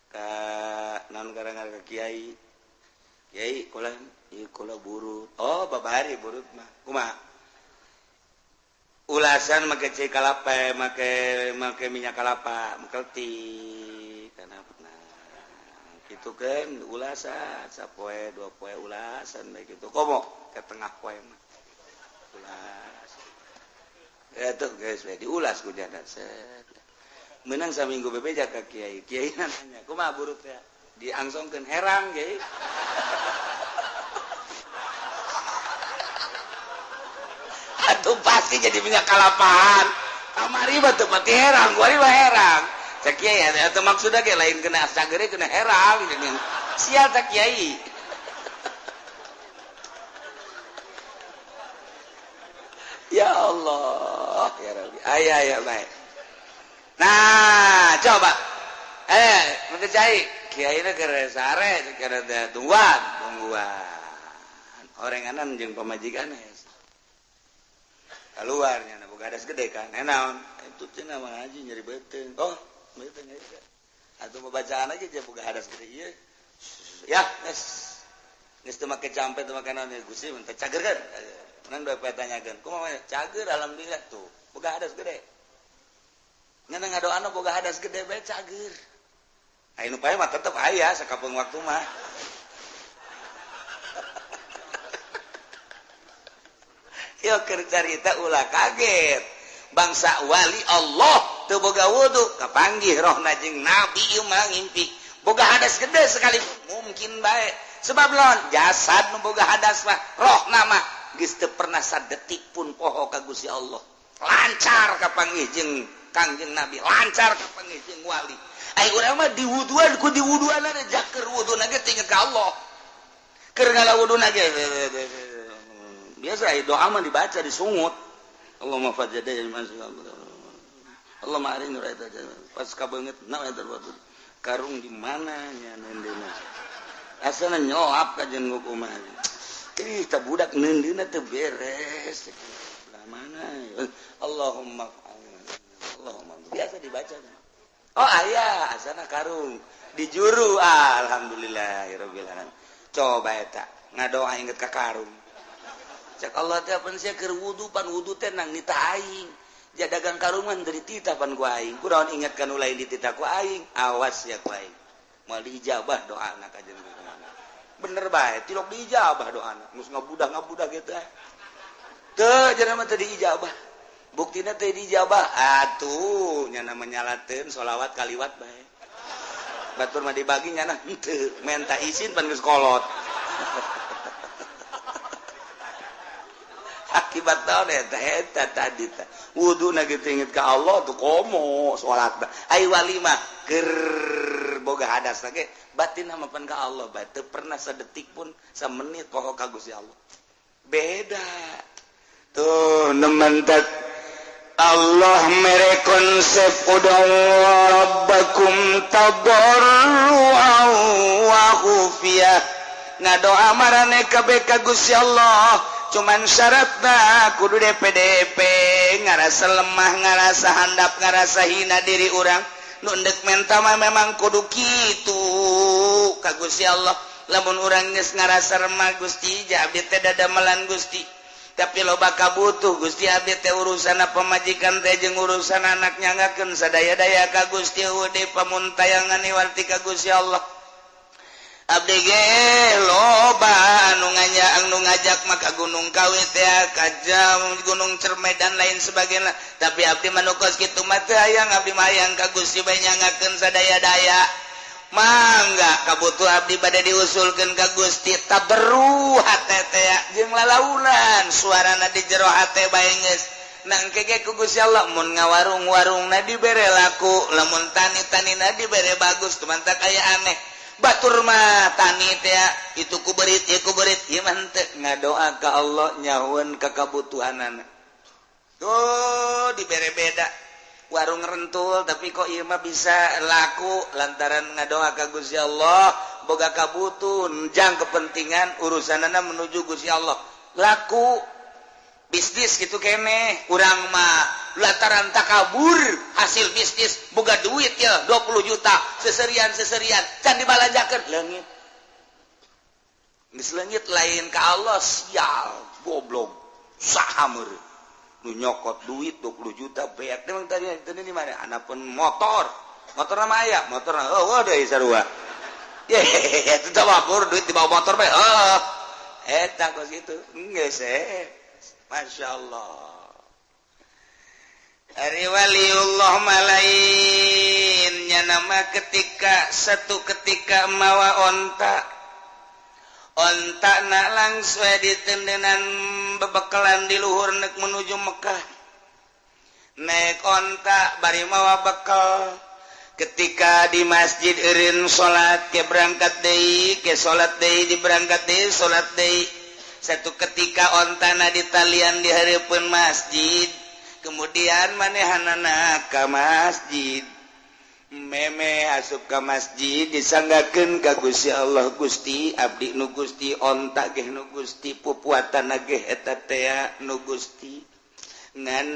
ka naon garang ka kiai kula ieu kula burut oh babari burut mah kumaha ulasan make cai kalapa make minyak kalapa mengkelti kana gitu kan ulasan sapoe 2 poe ulasan bae gitu komo ke tengah poe mah ulas eta guys we diulas ku jana set menang saminggu bebeja ka kiai nanya kumaha burut teh diangsongkeun herang ge atuh pasti jadi minyak kalapahan kamari mah teu pati herang kuari mah herang cak kiai eta maksudna ge lain kena sagere kena herang jeung sia cak kiai ya Allah ya Rabbi aya bae nah coba nanti cai kiai na keur sare keur tungguan orenganan jeung pamajikan keluarnya na boga hadas gede kan naon itu cenah mah ngaji nyeri beuteung oh beuteung nyeri atuh mah bacaan aja je boga hadas gede ieu ya geus teu make campe teu make naon Gusti mun teh cagerkeun nan bae tanyakeun kumaha cager alhamdulillah tuh boga hadas gede ngan ngadoana boga hadas gede bae cager anu pae mah tetep aya sakapeung waktu mah yo keur carita ulah kaget bangsa wali Allah teu boga wudu kapanggih rohna jeung nabi ieu mah ngimpi boga hadas gede sekali mungkin bae sebab lawan jasad nu boga hadas mah rohna mah geus teu pernah sadetik pun poho ka Gusti Allah lancar kapanggih jeung Kangjeng Nabi lancar kapanggih jeung wali ai urang mah diwuduan ku diwuduanna jaker wuduna ge inget ka Allah keur ngalawuduna ge biasa doa mah dibaca disungut Allahumma fajjadai Allahumma arini raita pas kabeungeut naon eta karung di mana nya neundeuna asana nyoap ka jeung kumaha ih tah budak neundeuna teu beres mana Allahumma biasa dibaca oh aya asana karung di juru alhamdulillahirabbil alamin coba eta ngadoa inget ka karung cak Allah teh pan sia keur wudu pan wudu teh nang nita aing ja dagang karungan dari titah pan ku aing kunaon ingatkan ulah dititah ku aing awas ya ku aing moal diijabah doana ka jeung bener bae tilok diijabah doana geus ngabudah kitu teu jangan mah teu diijabah buktina teu diijabah atuh nya menyalateun sholawat kaliwat bae batur mah dibagi nya henteu menta izin pan geus kolot akibat naon eta tadi teh wuduna kitu inget ka Allah tuh komo salat ai wali mah keur boga hadas ge batin mah pan ka Allah bae teu pernah sadetik pun samenit poho ka Gusti Allah beda tuh nementak Allah mere konsep udang rabbakum tadarruan wa khufiyah ngadoa marane kabeh ka Gusti Allah cuman syaratna kudu DPDP ngarasa lemah ngarasa handap ngarasa hina diri urang nu endek menta mah memang kudu kitu ka Gusti Allah lamun urang geus ngarasa remah Gusti ja abdi teh dadamelan Gusti tapi loba kabutuh Gusti abdi teh urusana pamajikan teh jeung urusan anak nyangakeun sadaya-daya ka Gusti ude pamuntayangan niwarti ka Gusti Allah abdi ge loba anu ngajak maka gunung kawit ya ka gunung Cermai dan lain sebagainya tapi abdi manukos kitu mah teu hayang abdi mah hayang ka Gusti bae nyangakeun sadaya-daya mangga kabutuh abdi pada diusulkan ka Gusti taberu hate teh jeung lalaunan suarana di jero hate bae geus nangkege ku Gusti Allah mun ngawarung-warungna dibere laku lamun tani-tanina dibere bagus tumantak aya aneh batur mah tani teh itu kuberit ieu mah henteu ngadoa ka Allah nyahoeun ka kabutuhanana tuh dibere beda warung rentul tapi kok ieu mah bisa laku lantaran ngadoa ka Gusti Allah boga kabutuh jang kepentingan urusanana menuju Gusti Allah laku bisnis gitu kene urang mah lantaran takabur hasil bisnis boga duit ya 20 juta seserian can dibalanjakeun leungit geus leungit lain ka Allah sial goblok saha meureun nu nyokot duit 20 juta beak memang tadi di mana anapun motor nama aya motor oh deui sarua ye eta teh wapur duit dibawa motor bae eta kos kitu geus Masya Allah Ari waliullah malainnya nama satu ketika mawa onta nak langsung ditendenan bebekalan di luhur nek menuju Mekah nek onta bari mawa bekal ketika di masjid eureun salat ke berangkat deui ke salat deui di berangkat deui salat deui satu ketika ontana di talian di hareupeun masjid kemudian manehanana ka masjid meme asup ka masjid disanggakeun ka Gusti Allah Gusti abdi nu Gusti onta ge nu Gusti pupuatana ge eta teh nu Gusti ngan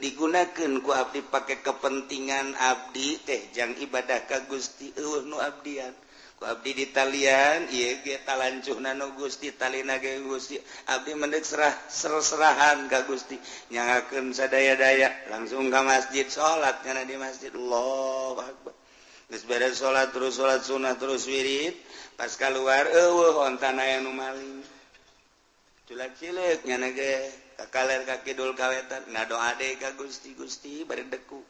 digunakeun ku abdi pake kepentingan abdi teh jang ibadah ka Gusti nu abdian ku abdi di talian ieu ge talancuhna nu Gusti talina ge Gusti abdi mendek serahan ka Gusti nyangakeun sadaya-daya langsung ka masjid salat kana di masjid Allahu Akbar geus beres salat terus salat sunah terus wirid pas keluar eueuh ontana aya nu maling culak-cileuk nyana ge kakaler ka kidul kawetan ngadoa deui ka Gusti bari deku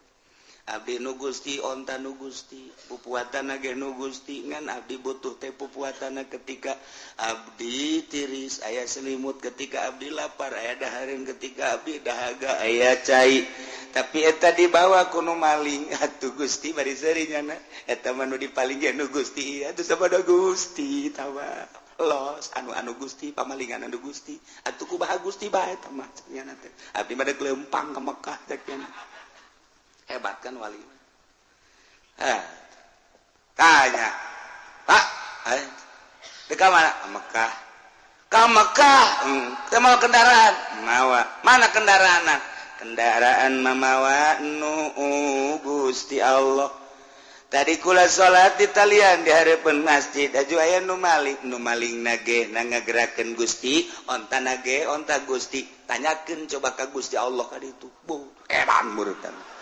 abdi nu Gusti onta nu Gusti pupuatana ge nu Gusti ngan abdi butuh teh pupuatana ketika abdi tiris aya selimut ketika abdi lapar aya dahareun ketika abdi dahaga aya cai tapi eta dibawa ku nu maling atuh Gusti bari seuri nyana eta mah nu dipaling ge nu Gusti atuh sabada Gusti tawa los anu Gusti pamalingan anu Gusti atuh kumaha Gusti bae tah mah nyana teh abdi mah deuk leumpang ka Mekah teh hebat kan wali tanya Pak dekat mana ke Mekah mau kendaraan mawa mana kendaraan mamawa nu Gusti Allah tadi kula salat di talian di hareupeun masjid aju aya nu maling nage ngagerakeun Gusti onta nage onta Gusti tanyakeun coba ka Gusti Allah ka ditu bu edan meureun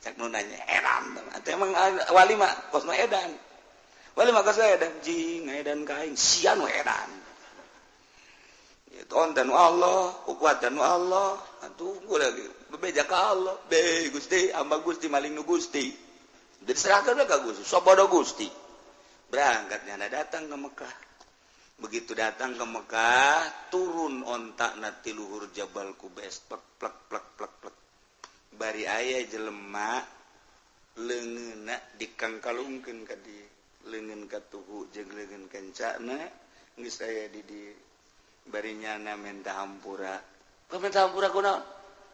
cak nu nanya edan atuh emang wali mah kos mah edan wali mah kos edan jing edan kaing sia nu edan itu ontan Allah ukuatan Allah atuh gula bebeja ka Allah be Gusti amba Gusti maling nu Gusti diserahkeun ka Gusti sobodo Gusti berangkatnya datang ke Mekah begitu datang ke Mekah turun ontak na ti luhur Jabal Qubais plek plek bari aya jelema leungeunna dikangkalungkeun ka di leungeun ka tuhu jeung leungeun kancana geus aya di bari nyana minta hampura kok minta hampura kunaon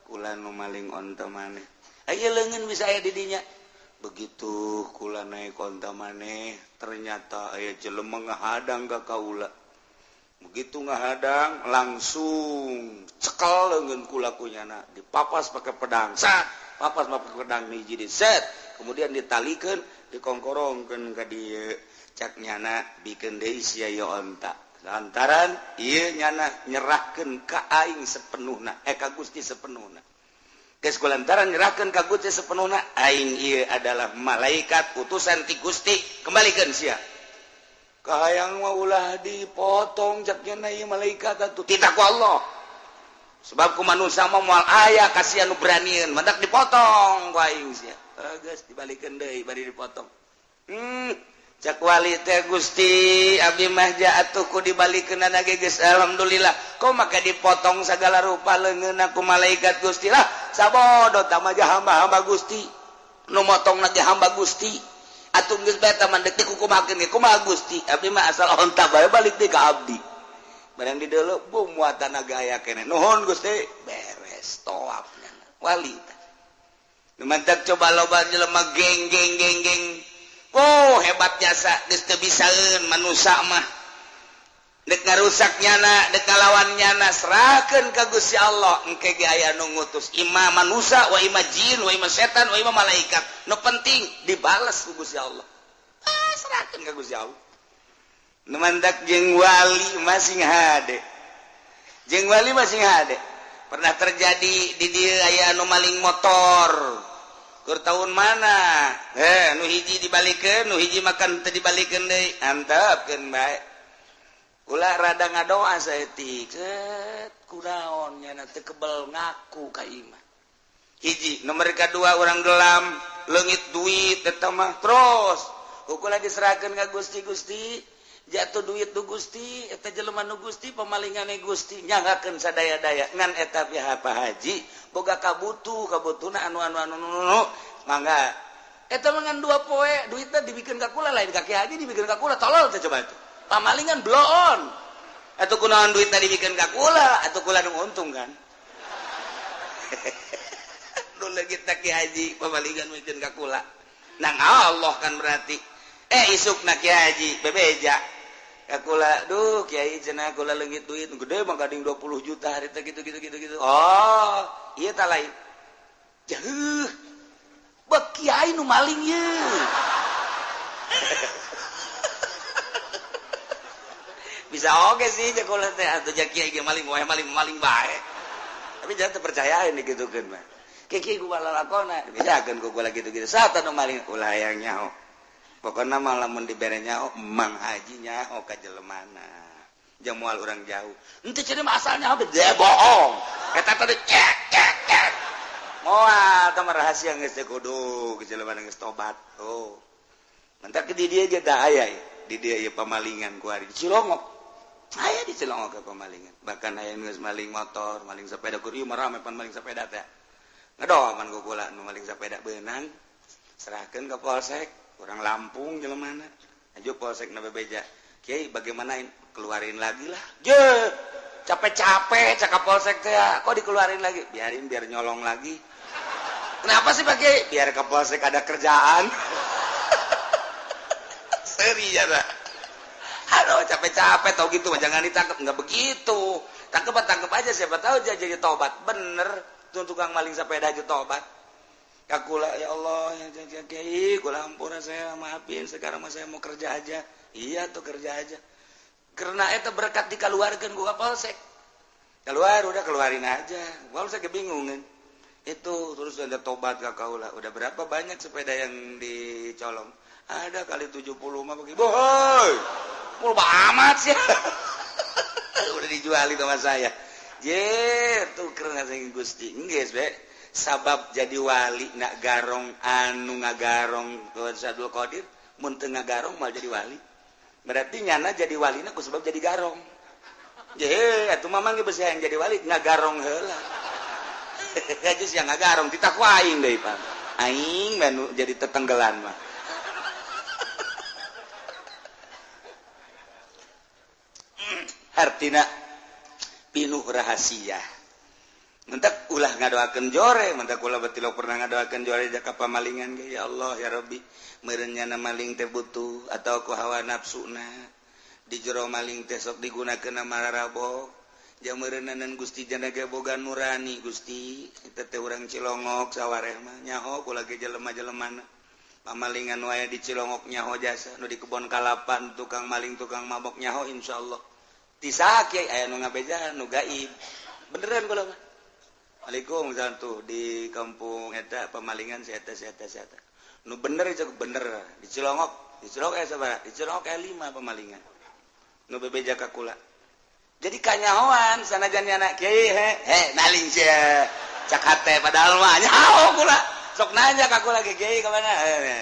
kula nu maling onta maneh aya leungeun bisa aya di dinya begitu kula naik onta maneh ternyata aya jelema ngahadang ka kaula begitu ngahadang langsung cekel leungeun kula kunyana dipapas pakai pedang sat papas pakai pedang hiji set kemudian ditalikeun dikongkorongkeun ka dieu cak nyana bikeun deui sia ieu onta lantaran ieu nyana nyerahkeun ka aing sepenuhna ka Gusti sepenuhna geus kulantaran nyerahkeun ka Gusti sepenuhna aing ieu adalah malaikat utusan ti Gusti kembalikeun sia kahayang mah ulah dipotong caknya na ieu malaikat atuh tidak ku Allah sebab ku manusia mah moal aya kasihan nu beranian mendak dipotong ku aing sia geus dibalikeun deui bari dipotong Cakwali teh Gusti Abi mahja atuhku dibalikeun geus alhamdulillah kok maka dipotong segala rupa leungeun aku malaikat Gusti lah sabodo tamaja hamba-hamba Gusti nu motong ge hamba Gusti atuh geus bae taman deuk dikukumakeun ge kumaha Gusti abdi mah asal onta bae balik deui ka abdi barang di deuleu bum muatan gaya keneh nuhun Gusti beres toapnya wali nu mantap coba loba jelema geng oh hebat jasa geus teu bisaeun manusia mah dek ngarusak nyana dek ngalawan nyana serahkeun ka Gusti Allah engke ge aya nu ngutus imam manusia wa imam jin wa imam setan wa imam malaikat nu penting dibales ku Gusti Allah serahkeun ka Gusti Allah nu mandak jeung wali masing hade jeung wali masing hade pernah terjadi di dieu aya anu maling motor tahun mana nu hiji dibalikeun nu hiji makan teu dibalikeun deui antepkeun bae ulah rada ngadoa saeutik cet kunaon nya teu kebel ngaku ka iman hiji nomor kadua urang gelam leungit duit eta mah terus ukur diserahkeun ka Gusti jatuh duit tu Gusti eta jelema nu Gusti pamalingane Gusti nyanggakeun sadaya-daya ngan eta pihak Pak Haji boga kabutuna anu mangga eta mangan 2 poe duitna dibikeun ka kula lain ka Ki Haji dibikeun ka kula tolol teh coba itu pamalingan blow on atuh kunaon duitna dibikeun ka kula atuh kula nu untung kan nu leungit Ki Haji pamalingan mikeun ka kula nang Allah kan berarti isukna Ki Haji bebeja kula duh Kiai cenah kula leungit duit gede mah gading 20 juta harita gitu oh ieu tah lain jeuh bek Kiai nu maling ye bisa oge sih cek kula teh atuh jak Kiai ge maling wae maling bae tapi jangan terpercayain digitukeun mah Kiai gua lalakona bisakeun ku kula gitu satan nu maling ulah hayang nyaho pokoknya malah mun dibere nyaho Mang Haji nyaho ka jelemana jeung moal urang jauh henteu cenah mah asal nyaho teh bohong eta teh cek moal teh rahasia geus teh kudu ke jelemana geus tobat oh mentak ke di dieu ge da aya di dieu ieu pamalingan ku ari di Cilongok aya di Cilongok ke pamalingan bahkan aya geus maling motor maling sepeda ku ieu mah rame pan maling sepeda teh ngadoa man ku kula nu maling sepeda beunang serahkeun ka polsek orang Lampung jelemana aja polsek na bebeja Kiai bagaimana keluarin lagi lah je capek-capek cakap polsek teh kok dikeluarin lagi biarin biar nyolong lagi kenapa sih Pak Kiai biar ke polsek ada kerjaan seri ya dah aduh capek-capek tau gitu jangan ditangkap nggak begitu tangkap aja siapa tahu jadi tobat bener tuh tukang maling sepeda aja tobat kakula ya Allah ya Kiai kula ampura saya maafin sekarang mah saya mau kerja aja iya tuh kerja aja karena eta berkat dikeluarkeun ku Kapolsek keluar udah keluarin aja Kapolsek bingung kan itu terus ada tobat ka kaula udah berapa banyak sepeda yang dicolong ada kali 70 mah bagi boy mul amat sih udah dijual itu sama saya tuh keren sing Gusti geus be sabab jadi wali nak garong anu ngagarong Sadul Qadir mun teu ngagarong mal jadi wali berarti nyana jadi walina ku sebab jadi garong atuh mamang ge beusi hayang jadi wali ngagarong heula geus yang ngagarong ditakwain deui Pak aing menu jadi tetenggelan mah artina pinuh rahasia mentak ulah ngadoakeun jore mentak ulah betilok pernah ngadoakeun jore jaka pamalingan ge ya Allah ya Rabbi meureun nyana maling teh butuh atau ku hawa nafsuna di jero maling teh sok digunakeun mararabok jeung meureunanan Gusti jana ge boga nurani Gusti eta teh urang Cilongok sawareh mah nyaho kula ge jelema-jelemana pamalingan wae di Cilongok nyaho jasa nu di kebon kalapan tukang maling tukang mabok nyaho insyaallah ti saha Kiai aya nu ngabeja nu gaib beneran kula mah Waalaikumsalam tuh di kampung eta pamalingan si eta nu bener itu bener di Cilongok aya sabaraha di Cilongok aya 5 pamalingan nu bebeja ka kula jadi kanyahoan sanajan anak Kiai naling sia cak hate padahal mah nyaho kula sok nanya ke aku lagi Kiai kemana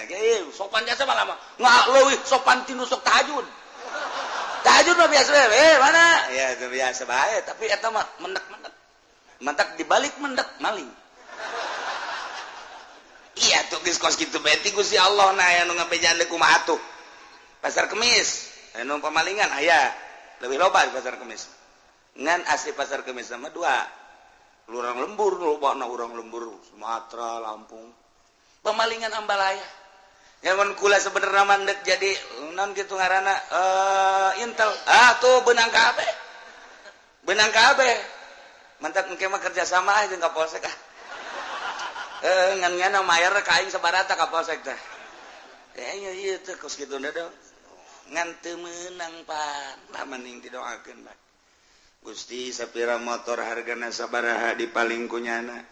Kiai sopan jasa malah nggak leuwih sopan tinu sok tahajud mah biasa mana ya itu biasa bae tapi eta mah mendak dibalik mendak maling iya tuh geus kos kitu beti Gusti Allah na aya nu ngabejan deui kumaha atuh pasar kemis anu pamalingan aya leuwih loba di pasar kemis ngan asli pasar kemis sama dua lurang lembur lobana urang lembur Sumatera Lampung pemalingan ambalaya nyamun kula sebenarnya mandek jadi non gitu ngaranna intel tuh benang kabeh mantak engke mah kerja sama aja jeung Kapolsek ngan ngana mayar ka aing sabarata Kapolsek teh ieu teh kos kitu dong ngan teu meunang pan lah mending didoakeun bae Gusti sapira motor hargana sabaraha dipaling kunyana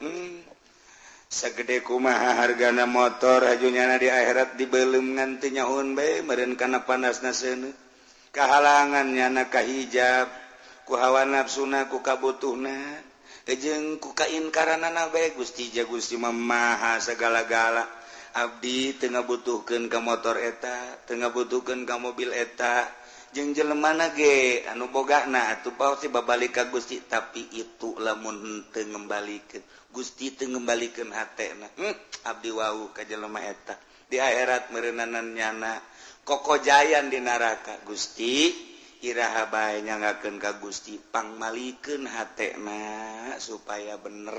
sagede kumaha hargana motor hajunyana di akhirat dibeulem ngan teu nyahoon bae meureun kana panasna seuneu kahalangan nyana kahijab ku hawa nafsuna ku kabutuhna jeung ku kainkaranana bae Gusti ja Gusti maha sagala-gala abdi teu ngabutuhkeun ka motor eta teu ngabutuhkeun ka mobil eta jeung jelemana ge anu bogana atuh pasti babalik ka Gusti tapi itu lamun teu ngembalikeun Gusti teu ngembalikeun hatena abdi wau ka jelema eta di akhirat meureunanan nyana kokojayan di neraka Gusti iraha bae nyangakeun ka Gusti pangmalikeun hatena supaya bener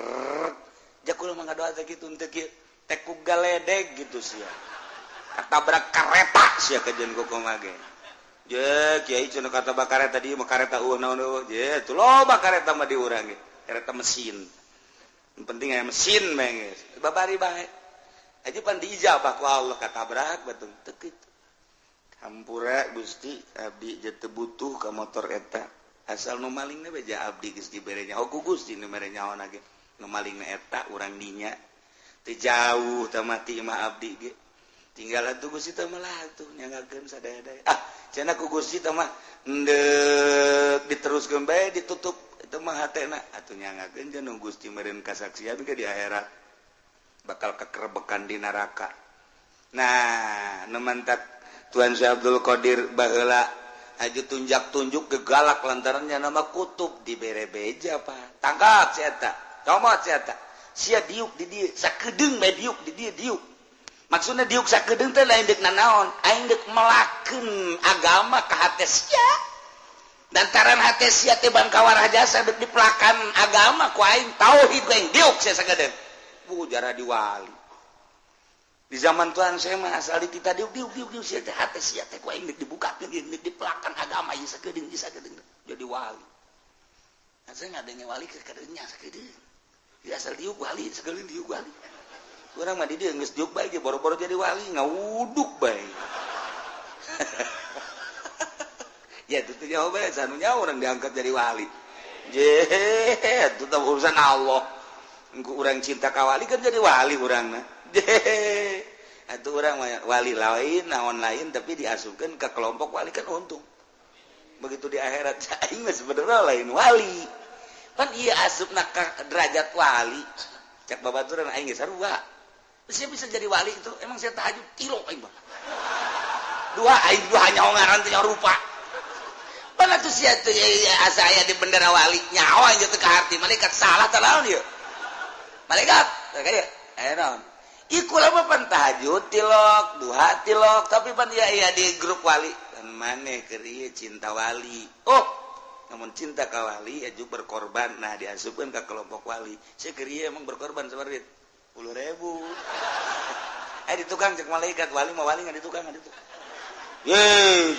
jakul mah ngadoa teh kitu teh kieu teh ku galedeg gitu sia katabrak kareta sia kajeun kokomaha ge je kiai cenah katabrak kareta di mah kareta naon je tuh loba kareta mah di urang ge kareta mesin penting aya mesin mah babari bae aja pan diijabah ku Allah katabrak batur teu kitu hampura Gusti abdi je teu butuh ka motor eta asal nu malingna beja abdi geus dibere nyaho ku Gusti nu mere nyaona ge nu malingna eta urang dinya teu jauh teh mati mah abdi ge tinggal atuh Gusti teh melah atuh nyangakeun sadaya-daya cenah ku Gusti teh mah endeup diteruskeun bae ditutup itu mah hatena atuh nyangakeun jeung Gusti meureun kasaksian ge di akhirat bakal kekerbekan di neraka nah nu mantap Tuan Syekh Abdul Qadir baheula aju tunjak-tunjuk gegalak lantaran nama kutub dibere beja Pak tangkap si eta comot si eta sia diuk di dieu sakedeung bae diuk di dieu diuk maksudna diuk sakedeung teh lain deuk nanaon aing deuk melakeun agama ka hate sia lantaran hate sia teh bangkawara jasa deuk dipelakan agama ku aing tauhid ku aing diuk sia sakedeung jara diwali di zaman Tuhan saya mah asal kita diuk sia teh hate sia teh ku aing deuk dibukakeun deuk dipelakan agama ieu sakedeung jadi wali saya ngadenge wali ke kadeunya sakedeung asal diuk wali sakedeung diuk wali urang mah di dieu geus diuk bae ge boro-boro jadi wali ngawuduk bae ya itu teh jauh bae sanunya orang diangkat jadi wali je itu teh urusan Allah engko urang cinta ka wali kan jadi wali urangna itu orang wali lain naon lain tapi diasupkan ke kelompok wali kan untung begitu di akhirat aing mah sebenarnya lain wali kan iya asupna ka derajat wali cak babaturan aing geus sarua saya bisa jadi wali itu emang saya tahajud kilo aing mah aing dua hanya ngaran teh rupa pan atuh sia teh asa aya di bendera wali nyawa aja teh ka harti malaikat salah tah naon ieu malaikat kayak aya naon iku lama pan tahajud tilok duha tilok tapi pan iya di grup wali dan maneh keur ieu cinta wali namun cinta ka wali aju berkorban nah diasupkeun ka kelompok wali saya keur ieu emang berkorban sabarit 10.000 di tukang cek malaikat wali mah wali ngan di tukang ye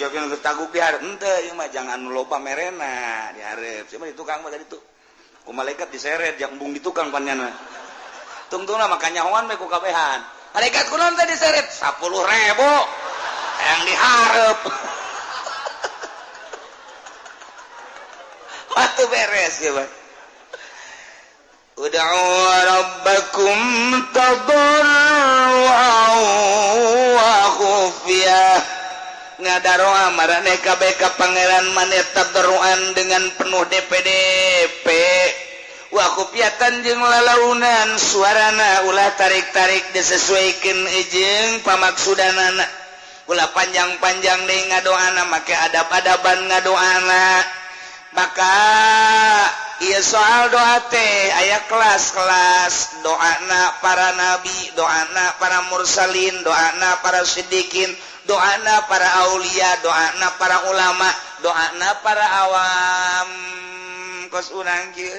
jakeun geus taguk di hareup henteu ieu mah jangan loba merena di hareup sia mah di tukang mah tadi tuh ku malaikat diseret yang embung di tukang pannyana tungtungna makanya hoan me ku kabehan malaikat kunaon teh diseret 10.000 yang dihareup waktu beres ya Pak ud'u rabbakum tadarruan wa khufyah ngadaroa marane kabeh ka pangeran maneh tadarruan dengan penuh DPDP wakupiatan jeung lalaunan suarana ulah tarik-tarik disesuaikan ejeng pamaksudanana ulah panjang-panjang deui ngadoana make adab-adaban ngadoana maka ieu soal doa teh aya kelas-kelas doana para nabi doana para mursalin doana para siddiqin doana para aulia doana para ulama doana para awam kos urang kieu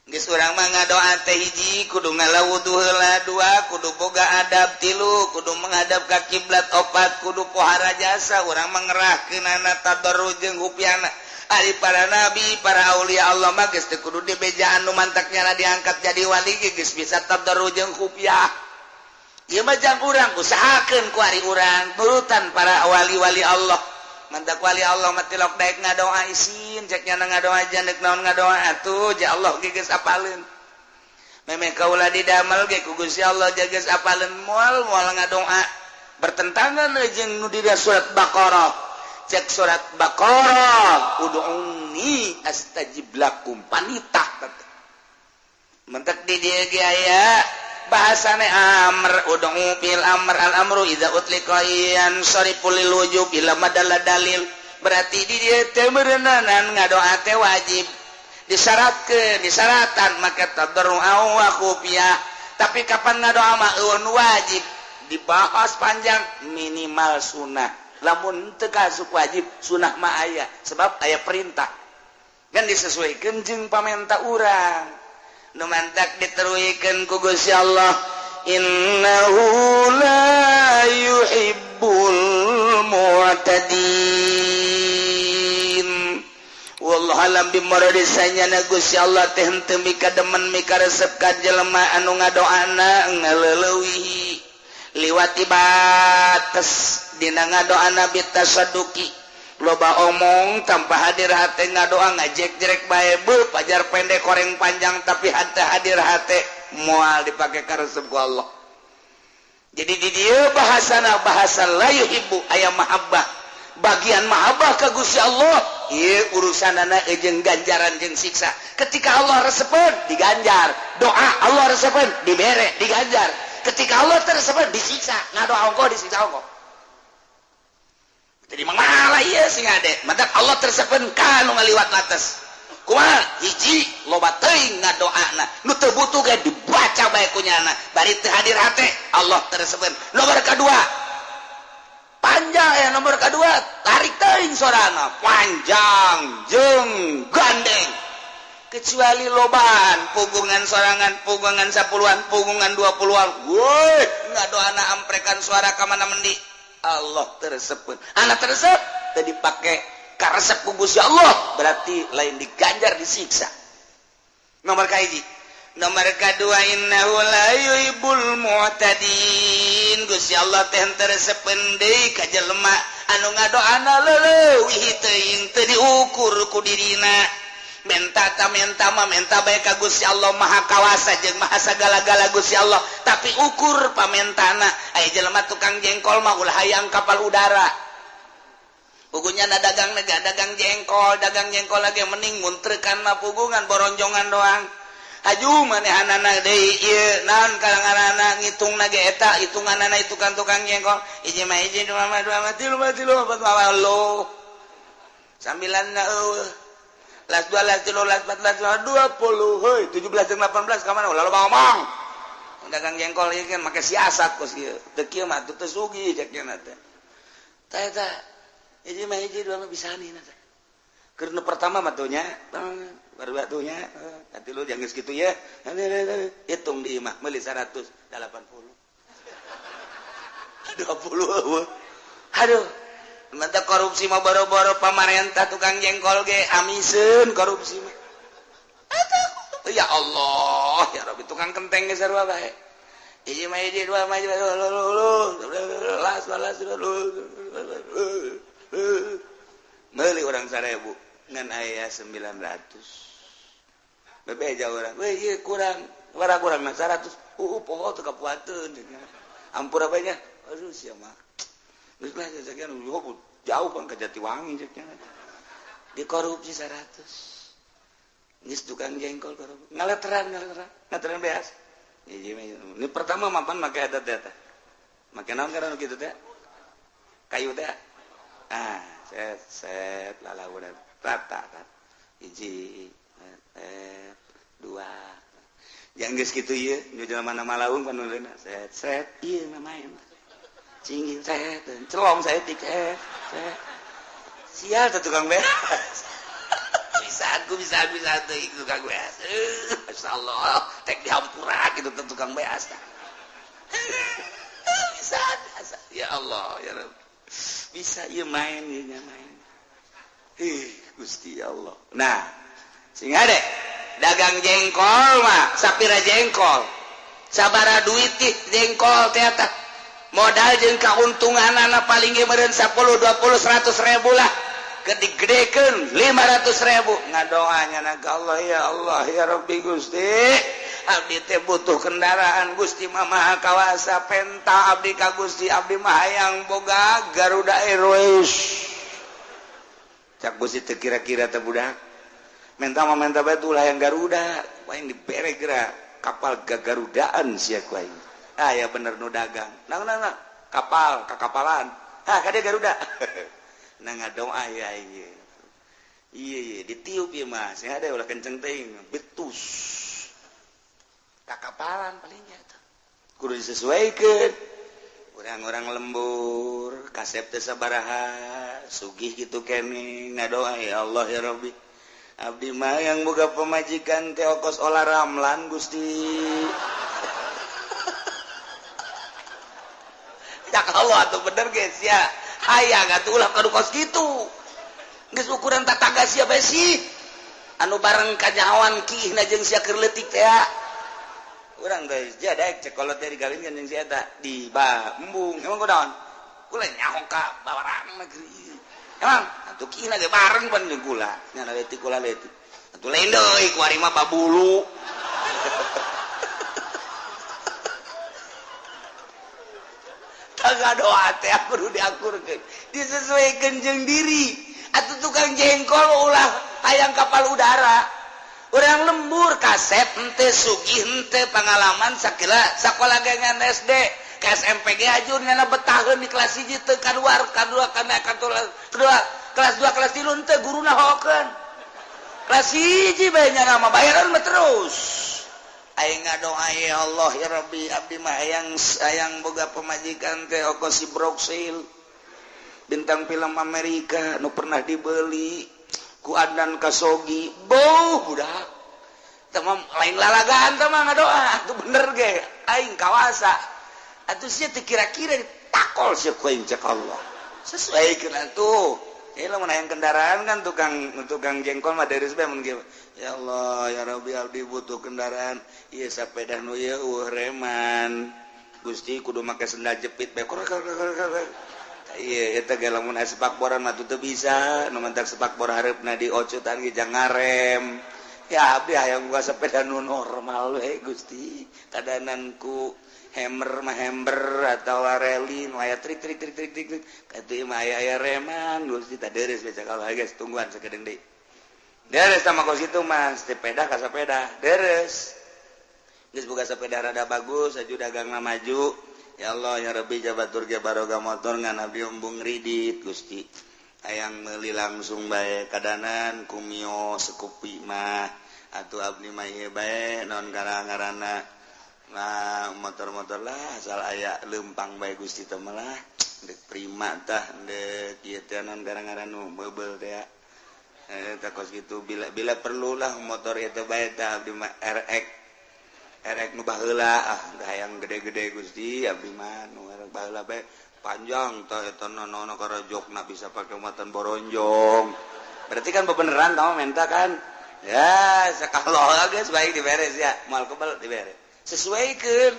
geus urang mah ngadoa teh hiji kudu ngalawudu heula dua kudu boga adab tilu kudu menghadap ka kiblat opat kudu pohara jasa urang mah ngerahkeunana tadarruj jeung hupiana ari para nabi para aulia Allah mah geus teu kudu dibejaan nu mantaknya diangkat jadi wali geus bisa tadarruj jeung hupiah ieu mah jang urang usahakeun ku ari urang nurutan para wali-wali Allah mantak wali Allah mah tilok daek ngadoa isin cek nya ngadoa jandek naon ngadoa atuh ja Allah ge geus apaleun memeh kaula didamel ge ku Gusti Allah geus apaleun moal ngadoa bertentangan jeung nu di surat Baqarah cek surat Baqarah ud'uni astajib lakum panitah mantak di dieu ge aya bahasane amr ud'u fil amr al amru idza utlika yan sariful lil wujub ila madalla dalil berarti di dieu teh beureunan ngadoa teh wajib disyaratkan maka tadarru wa khufiyah tapi kapan ngadoa mah wajib dibahas panjang minimal sunnah lamun teu kasuk wajib sunnah mah aya sebab aya perintah kan disesuaikeun jeung pamenta urang nu mantak diteruikeun ku Gusti Allah innahu la yuhibbul mu'tadin wallahu alam bimuradisanya na Gusti Allah teh henteu mikademen mikaresep ka jelema anu ngadoana ngaleulewihi liwati batas dina ngadoana bitasaduki loba omong tanpa hadir hati ngadoa ngajek-jerek bae beuh pajar pendek koreng panjang tapi hati hadir hati moal dipake karesep ku Allah jadi di dieu bahasana bahasa la yuhibbu aya mahabbah bagian mahabbah ka Gusti Allah ieu urusanana jeung ganjaran jeung siksa ketika Allah resepeun diganjar doa Allah resepeun dibere diganjar ketika Allah teresepeun disiksa ngadoa ongko disiksa ongko jadi mangala ieu sing ade mantap Allah tersepen ka nu ngaliwat atas kumaha hiji loba teuing ngadoana nu teu butuh ge dibaca bae ku nyana bari teu hadir hate Allah tersepen nomor kadua panjang ya nomor kadua tarik teuing sorana panjang jeung gandeng kecuali lobaan pugungan sorangan pugungan 10-an pugungan 20-an woi ngadoana amprekan suara ka mana mendi Allah tersebut anak tersebut tadi pakai karesep ku Gusti Allah berarti lain diganjar disiksa nomor kahiji nomor kadua innahu la yuhibbul mu'tadin Gusti Allah teh teresepeun deui ka jelema anu ngadoana leuleuwih teuing teu diukur ku dirina menta bae ka Gusti Allah maha kawasa jeung maha sagala-gala Gusti Allah tapi ukur pamentana aya jelema tukang jengkol mah ulah hayang kapal udara pugunya dagang jengkol lagi mending muntreukan mah pugungan boronjongan doang aju manehanana deui ieu naon kalanganana ngitungna ge eta hitunganana itu kan tukang jengkol hiji mah hiji dua mah tilu opat mah lo sambilanna las 2 las 3 las 4 las 20 heuy 17 jeung 18 ka mana ulah loba ngomong dagang jengkol ieu kan make siasat kos ieu teu kieu mah teu sugih cek nya teh tah eta hiji mah hiji dua mah bisanina teh keur nu pertama mah tuh nya baru atunya ati lu jangan segitu ya hitung di imah meuli 180 20 aduh mantap korupsi mah boro-boro pamarentah tukang jengkol ge amiseun korupsi mah ya Allah ya Rabbi tukang kenteng ge sarua bae hiji mah hiji dua mah meuli urang 1000 ngan aya 900 bebeja urang we ieu kurang warag urang 100 poho teu kapuateun ampura bae nya aduh sia mah geus lah sekian jauh kan ke Jatiwangi ceknya dikorupsi 100 geus tukang jengkol ngaleteran beas. Ini pertama mapan make eta teh. Make naon karena kitu teh? Kayu teh. Set lalauna rata. Hiji, dua. Yang geus kitu ieu, nu jelema nama laung panuleuna. Set ieu namanya. Cingging set, celong saya tiket. Sial tuh tukang beas. bisa tuh tukang beas. Masyaallah, tek dihampura gitu tuh tukang beas. Bisa. Ya Allah, ya Rabb. Bisa ieu main. Gusti Allah. Nah, sing ade dagang jengkol mah sapira jengkol. Sabara duit jengkol teh eta. Modal jeung kauntunganana paling ge meureun 10, 20, 100 ribu lah. Gede-gedekeun 500 ribu. Ngadoanya na ka Allah, ya Rabbi Gusti. Abdi teh butuh kendaraan, Gusti mah maha kawasa, penta abdi ka Gusti, abdi mah hayang boga Garuda Airways. Cak Gusti teu kira-kira teh budak. Menta bae ulah yang Garuda, paling dibere geura kapal gagarudaan sia ku aing. Ya bener nu dagang. Nah, kapal, kakapalan. Kade Garuda. Nah ngadoa ya ieu. Iya, ditiup ieu mah. Sing ade ulah kenceng teuing, betus. Kakapalan palingnya eta. Kudu disesuaikeun. Urang-urang lembur, kasep teh sabaraha, sugih kitu keneh, ngadoa ya Allah ya Rabbi. Abdi mah yang boga pamajikan teh ongkos olah ramlan Gusti. Cak Allah atuh bener geus ya. Hayang atuh ulah kadu kos kitu. Geus ukuran tatangga sia bae sih. Anu bareng kanyawan kiihna jeung sia keur leutik teh. Urang teh jadek cek kolot teh digalinkeun jeung sia eta di embung. Emang kunaon? Kula nyaho ka bawarang negeri. Emang atuh kiihna ge bareng pan jeung kula. Nya leutik kula leutik. Atuh lain deui ku ari mah babulu. Tangga doa teh kudu diakurkeun, disesuaikeun jeung diri. Atuh tukang jengkol ulah hayang kapal udara. Urang lembur kasep henteu sugih henteu pangalaman sakola gengan SD, ke SMP ge ajur nyana betaheun di kelas 1 teu kaluar, kadua kelas 2 kelas 3 henteu guruna hokeun. Kelas 1 bae nyana mah bayaran mah terus. Aing ngadoa ya Allah ya Rabbi abdi mah hayang boga pamajikan teh ongkos si Broksil bintang film Amerika nu pernah dibeli ku Adnan Kasogi budak teh mah lain lalagaan teh mah ngadoa atuh bener ge aing kawasa atuh sia teh kira-kira ditakol sia ku aing cek Allah sesuaikeun atuh lamun hayang kendaraan kan tukang jengkol mah dari sebab mun ya Allah ya Rabbi abdi butuh kendaraan ieu sapeda nu ieu reman Gusti kudu make sendal jepit bae ieu eta ge lamun aya sepakboran mah teu bisa nu mentak sepakbor hareupna diocotan ge jang ngarem ya abdi hayang boga sepeda nu normal we Gusti kadanan ku hammer atau rally nu aya trik katu mah aya reman Gusti tah deres bae cakal guys tungguan sakedeung deui deres sama kos itu mas sepeda ka sepeda deres geus boga sepeda rada bagus aju dagangna maju ya Allah ya Rabbi jabatur ge baroga motor ngan abdi umbung ridit Gusti hayang meuli langsung bae kadanan kumio sekupi mah atuh abdi mah ieu bae naon ngaranna nah motor-motor lah asal aya leumpang bae Gusti teh lah dek prima tah dek ieu teh naon ngaranna nu meubel teh takos gitu bila perlulah motor itu bae tah abdi mah RX nu baheula hayang gede-gede Gusti abdi mah nu RX baheula bae panjang tah eta nono karajokna bisa pake muatan boronjong berarti kan bebeneran tah menta kan ya sakaloha geus baik diberes ya moal kebal diberes sesuaikeun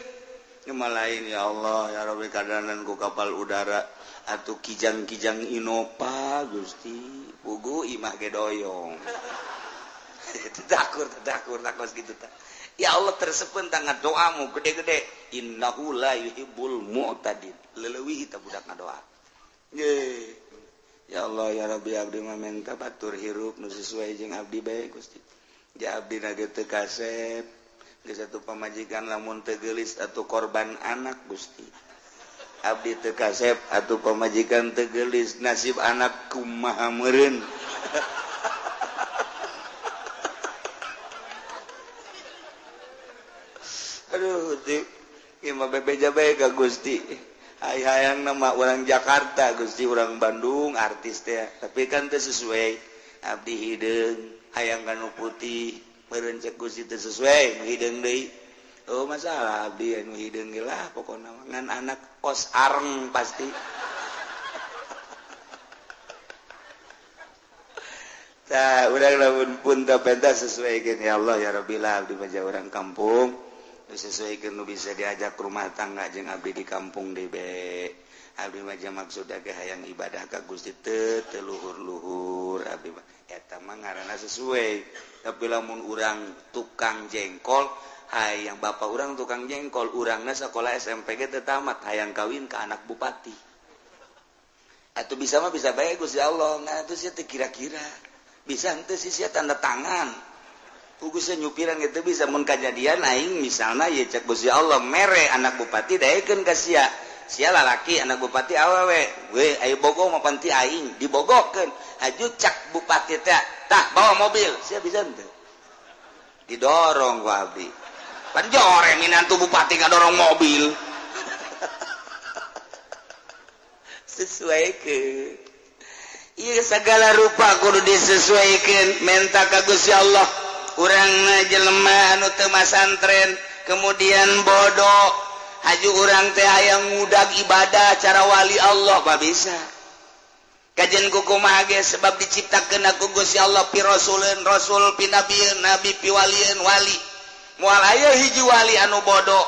nyamal lain ya Allah ya Rabbi kadanan ku kapal udara atuh kijang-kijang Innova Gusti pugu imah ge doyong takur takos gitu tah ya Allah tersepen tangga doamu gede-gede innahu la yuhibbul mu'tadin leuwih tah budak ngadoa ye ya Allah ya Rabbi abdi mah minta batur hirup nu sesuai jeung abdi bae Gusti Abdi teu kasep geus satu pamajikan lamun teu geulis atuh korban anak Gusti abdi teu kasep atuh pamajikan teu geulis nasib anak kumaha meureun aduh ieu mah bebeja bae ka Gusti hayang nama orang Jakarta Gusti orang Bandung artis teh tapi kan teu sesuai abdi hideung hayang kanu putih meureun cek Gusti teu sesuai nu hideung deui oh masalah abdi anu hideung ge lah pokona ngan anak kos areng pasti tah urang lamun pun teu pentas sesuaikeun ya Allah ya Rabbil abdi mah urang kampung sesuaikeun nu bisa diajak rumah tangga jeung abdi di kampung deui be abdi mah maksudna ge hayang ibadah ka Gusti teu luhur-luhur abdi mah eta mah ngaranna sesuai tapi lamun urang tukang jengkol hayang bapak urang tukang jengkol urangna sakola SMP ge teu tamat hayang kawin ka anak bupati atuh bisa mah bisa bae Gusti Allah nah atuh sia teh kira-kira bisa henteu sia tanda tangan Ugusnya nyupiran gitu bisa mun kejadian aing misalnya ya cek Gusti Allah mere anak bupati daekeun ka sia lalaki anak bupati awewe we ayo bogo mah panti aing dibogokeun haju cak bupati teh tah bawa mobil sia bisa henteu didorong ku abdi pan jore minantu bupati ngadorong mobil sesuaikeun ieu segala rupa kudu disesuaikeun menta ka Gusti Allah urangna jelema anu teu masantren kemudian bodoh haju urang teh hayang ngudag ibadah cara wali Allah bah bisa kajen kukumaha ge sebab diciptakeun ku Gusti Allah pi rasulun rasul pi nabieun nabi pi walieun wali moal aya hiji wali anu bodoh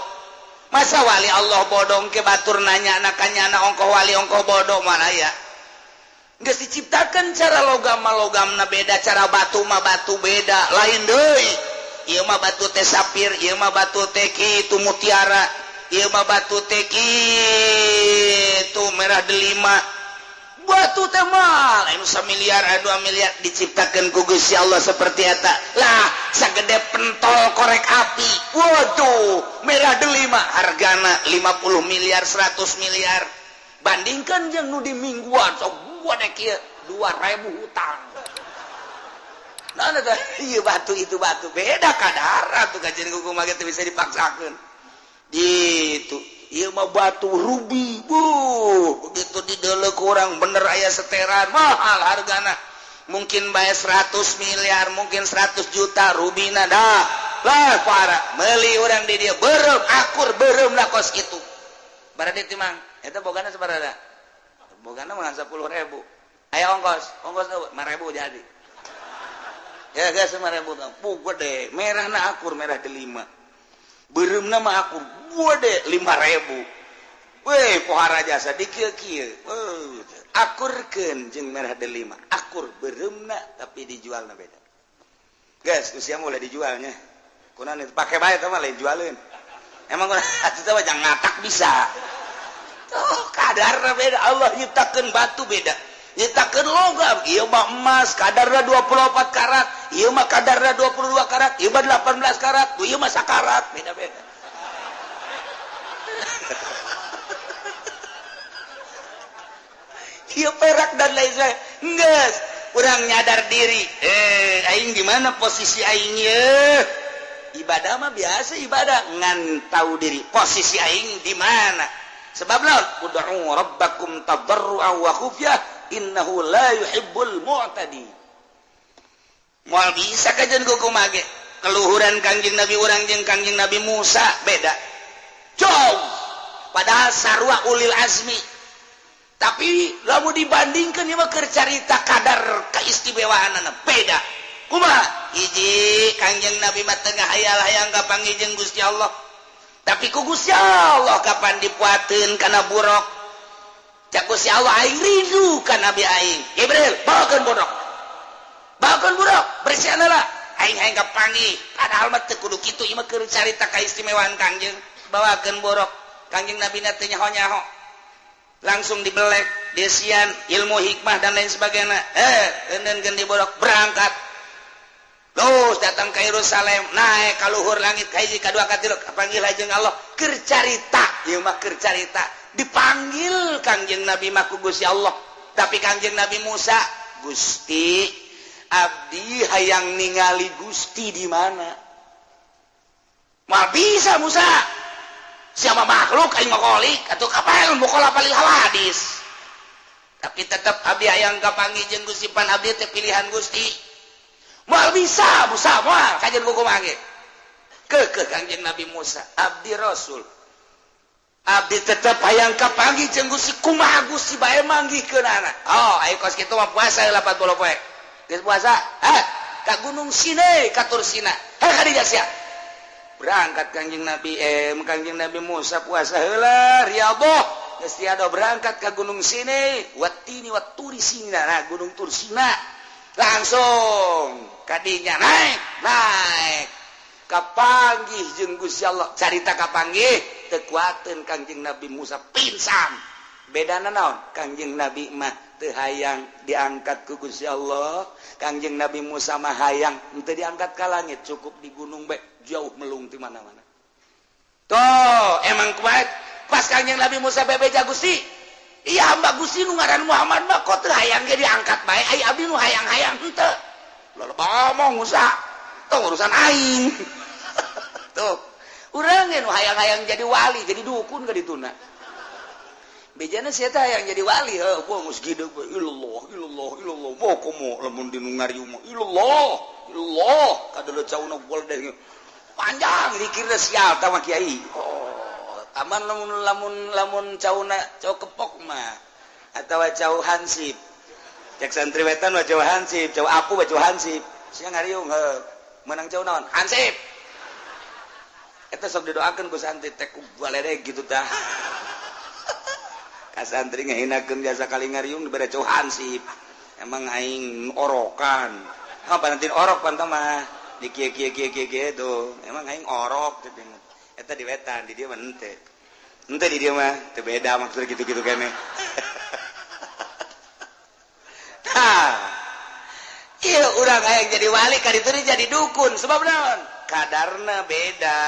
masa wali Allah bodoh ke batur nanya anakanya ongkoh wali ongkoh bodoh mana aya geus diciptakeun cara logam-logamna beda cara batu mah batu beda lain deui ieu mah batu teh sapir ieu mah batu teh kitu mutiara ieu mah batu teh kitu merah delima batu teh mah lain 1 miliar 2 miliar diciptakeun ku Gusti Allah seperti eta lah sagede pentol korek api waduh merah delima hargana 50 miliar 100 miliar bandingkan jeung nu di mingguan sok wadek kieu 2000 hutang nah eta ieu batu itu batu beda kadar atuh kajian kumaha teh bisa dipaksakeun gitu ieu mah batu rubi begitu dideuleuh urang bener aya seteran mahal hargana mungkin bae 100 miliar mungkin 100 juta rubina dah lah parah meuli urang di dieu beureum akur beureumna kos kitu barade teh mang eta bogana sabaraha bogana mah 10.000 aya ongkos tuh 5.000 jadi ya guys 5.000 tuh gede merahna akur merah delima beureumna mah akur gede 5.000 weh pohara jasa dikieu-kieu akurkeun jeung merah delima akur beureumna tapi dijualna beda guys usia mulai dijualnya kunaon itu pake bae teh mah lain jualeun emang atuh teh jangan ngatak bisa oh kadarna beda Allah nyiptakeun batu beda nyiptakeun logam ieu mah emas kadarna 24 karat ieu mah kadarna 22 karat ieu mah 18 karat ieu mah sakarat beda-beda ieu perak dan lain sebagainya geus urang nyadar diri aing di mana posisi aing ieu ibadah mah biasa ibadah ngan tahu diri posisi aing di mana sebab naon ud'u rabbakum tadarruan wa khufyah innahu la yuhibbul mu'tadi moal bisa kajen kumaha ge keluhuran Kangjeng Nabi urang jeung Kangjeng Nabi Musa beda jauh padahal sarua ulil azmi tapi lamun dibandingkeun ieu mah keur carita kadar kaistimewaanna beda kumaha hiji Kangjeng Nabi mah teu ngahayal-hayang kapanggih jeung Gusti Allah tapi ku Gusti Allah kapan dipuateun kana buruk cak Gusti Allah aing rindu ka nabi aing Jibril bawakeun buruk bersihna lah aing hayang kapanggih padahal mah teu kudu kitu ieu mah keur carita kaistimewaan Kangjeng bawakeun buruk Kangjeng Nabi na teu nyaho-nyaho langsung dibelek desian ilmu hikmah dan lain sebagainya eundeunkeun di buruk berangkat terus datang ke Yerusalem naik ka luhur langit ka hiji kadua katilu kapanggil jeung Allah keur carita ieu mah keur carita dipanggil Kangjeng Nabi mah ku Gusti Allah tapi Kangjeng Nabi Musa Gusti abdi hayang ningali Gusti di mana mal bisa Musa siapa makhluk aing ngolik atuh kapal mukola palih hadis tapi tetap abdi hayang kapanggih jeung Gusti pan abdi teh pilihan Gusti mal bisa Musa moal kajian kumaha ge ke Kangjeng Nabi Musa abdi Rasul abdi tetep hayang kapanggih jeung Gusti kumaha Gusti bae manggihkeunana oh aya kos kitu mah puasa 80 poe geus puasa ka Gunung Sinai ka Tursina ka dieu sia berangkat Kangjeng Nabi Musa puasa heula riyadhah geus tiada berangkat ka Gunung Sinai watini waturi Sina nah Gunung Tursina langsung kadinya naik kapanggih jeung Gusti Allah carita kapanggih teu kuateun Kangjeng Nabi Musa pingsan bedana naon Kangjeng Nabi mah teu hayang diangkat ku Gusti Allah Kangjeng Nabi Musa mah hayang teu diangkat ka langit cukup di gunung bae jauh melung ti mana-mana toh emang kuat pas Kangjeng Nabi Musa bebeja Gusti iya hamba Gusti nu ngaran Muhammad mah kok teu hayang ge diangkat bae ai abdi nu hayang-hayang henteu loba ngomong Musa tuh urusan aing tuh urang ge nu hayang-hayang jadi wali jadi dukun ka dituna bejana sia teh hayang jadi wali heuh gua geus gideg we illallah moh komo lamun di nu ngariung mah illallah kadeuleut cauna gol deh panjang dikira sial tah mah kiai oh aman lamun cauna cau kepok mah atawa cau hansip cek santriwetan mah cau hansip cau apu mah cau hansip sia ngariung heuh menang cau naon hansip eta sok didoakeun ku santri teh ku baledeg gitu tah ka santri ngahinakeun biasa kali ngariung dibere cau hansip emang aing orokan apa nanti orok pan mah di kieu tuh emang aing orok teh eta di wetan di dieu mah henteu di dieu mah teu beda maksudna gitu-gitu kene iya urang hayang jadi wali ka ditu jadi dukun sebab naon kadarna beda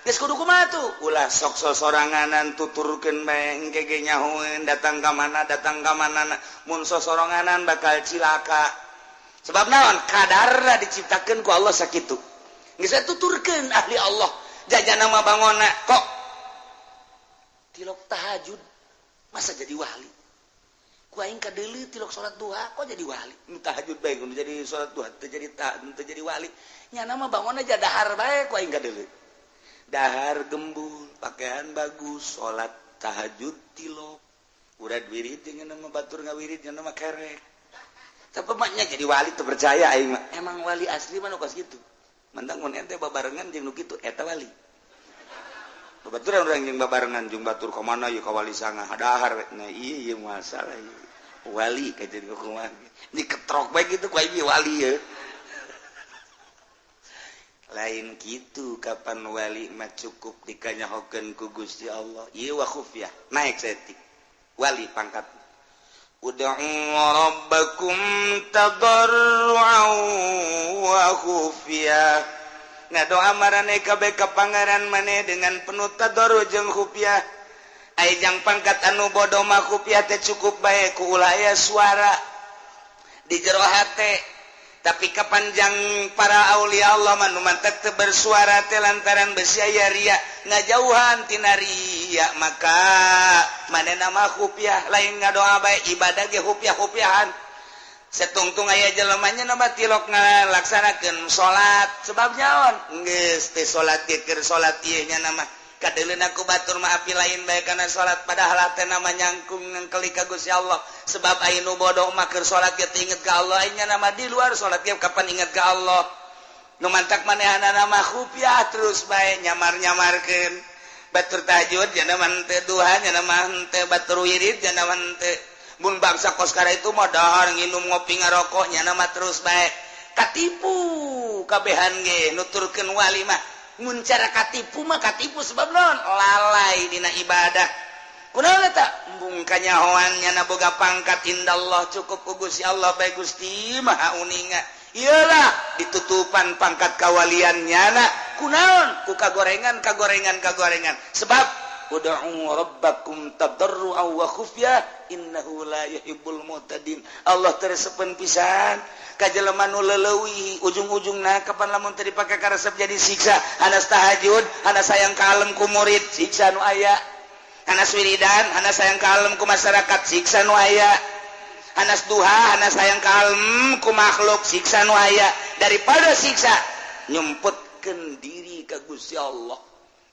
geus kudu kumaha tuh ulah sok sosoranganan tuturkeun bae engke ge nyahoeun datang ka mana mun sosoranganan bakal cilaka sebab naon kadarna diciptakeun ku Allah sakitu geus tuturkeun ahli Allah jajana mah bangona kok tilok tahajud masa jadi wali ku aing kadeuleu tilok salat duha kok jadi wali nu tahajud bae kudu jadi salat duha teu jadi wali nyana mah bangona aja dahar bae ku aing kadeuleu dahar gembul pakaian bagus salat tahajud tilok urad wirid jeung nama batur ngawirid jeung nama kerek tapi maknya jadi wali teu percaya aing mah emang wali asli mah nu kos kitu mantang mun ente babarengan jeung nu kitu eta wali babaturan urang jeung babarengan jeung batur ka mana ieu ka wali sangah dahar nah ieu masalah ieu wali ka jadi kumaha diketrok bae kitu ku aing wali ye lain gitu kapan wali mah cukup dikanyahokeun ku Gusti Allah ieu wa khufyah naik setik wali pangkat ud'u rabbakum tadarruan wa khufyah ngadoa marane kabeh ka pangaran maneh dengan penuh tadarru jeung khufyah ai jang pangkat anu bodoh mah khufyah teh cukup bae ku ulah aya suara di jero hate tapi kapanjang para aulia Allah mah nu mantep teu bersuara teh lantaran beusi aya ria ngajauhan tina ria maka manehna mah khufyah lain ngadoa bae ibadah ge khufyah-khufyahan setungtung aya jelema nya mah tilok ngalaksanakeun salat sebab nyaon geus teh salat ge keur salat ieu nya mah kadeuleuna ku batur mah api lain bae kana salat padahal teh nama nyangkung ngengkeli ka Gusti Allah sebab aya nu bodoh mah keur salat ge inget ka Allah nya nama di luar salat ge kapan inget ka Allah nu mantak manehanana mah khufyah terus bae nyamar-nyamarkeun batur tahajud nya mah teu duha nya mah teu batur wirid nya mah teu mun bangsa kos kara itu mah dahar nginum ngopi ngarokok nya mah terus bae katipu kabehan ge nuturkeun wali mah mun cara katipu mah katipu sebab naon lalai dina ibadah kunaon eta embung kanyahoan nya boga pangkat indallah cukup ku Gusti Allah bae Gusti maha uninga Iyalah ditutupan pangkat kawaliannya kunaon ku kagorengan sebab ud'u rabbakum tadarru'an wa khufyah innahu la yuhibbul mu'tadin. Allah teresepen pisan ka jelema nu leuleui ujung-ujungna kapan lamun teu dipake ka resep jadi siksa. Anas tahajud, anas sayang kalem ku murid, siksa nu aya. Anas wiridan, anas sayang kalem ku masyarakat, siksa nu aya. Anas duha, anas sayang kalem ku makhluk, siksa nu aya. Daripada siksa nyumputkeun diri ka Gusti Allah.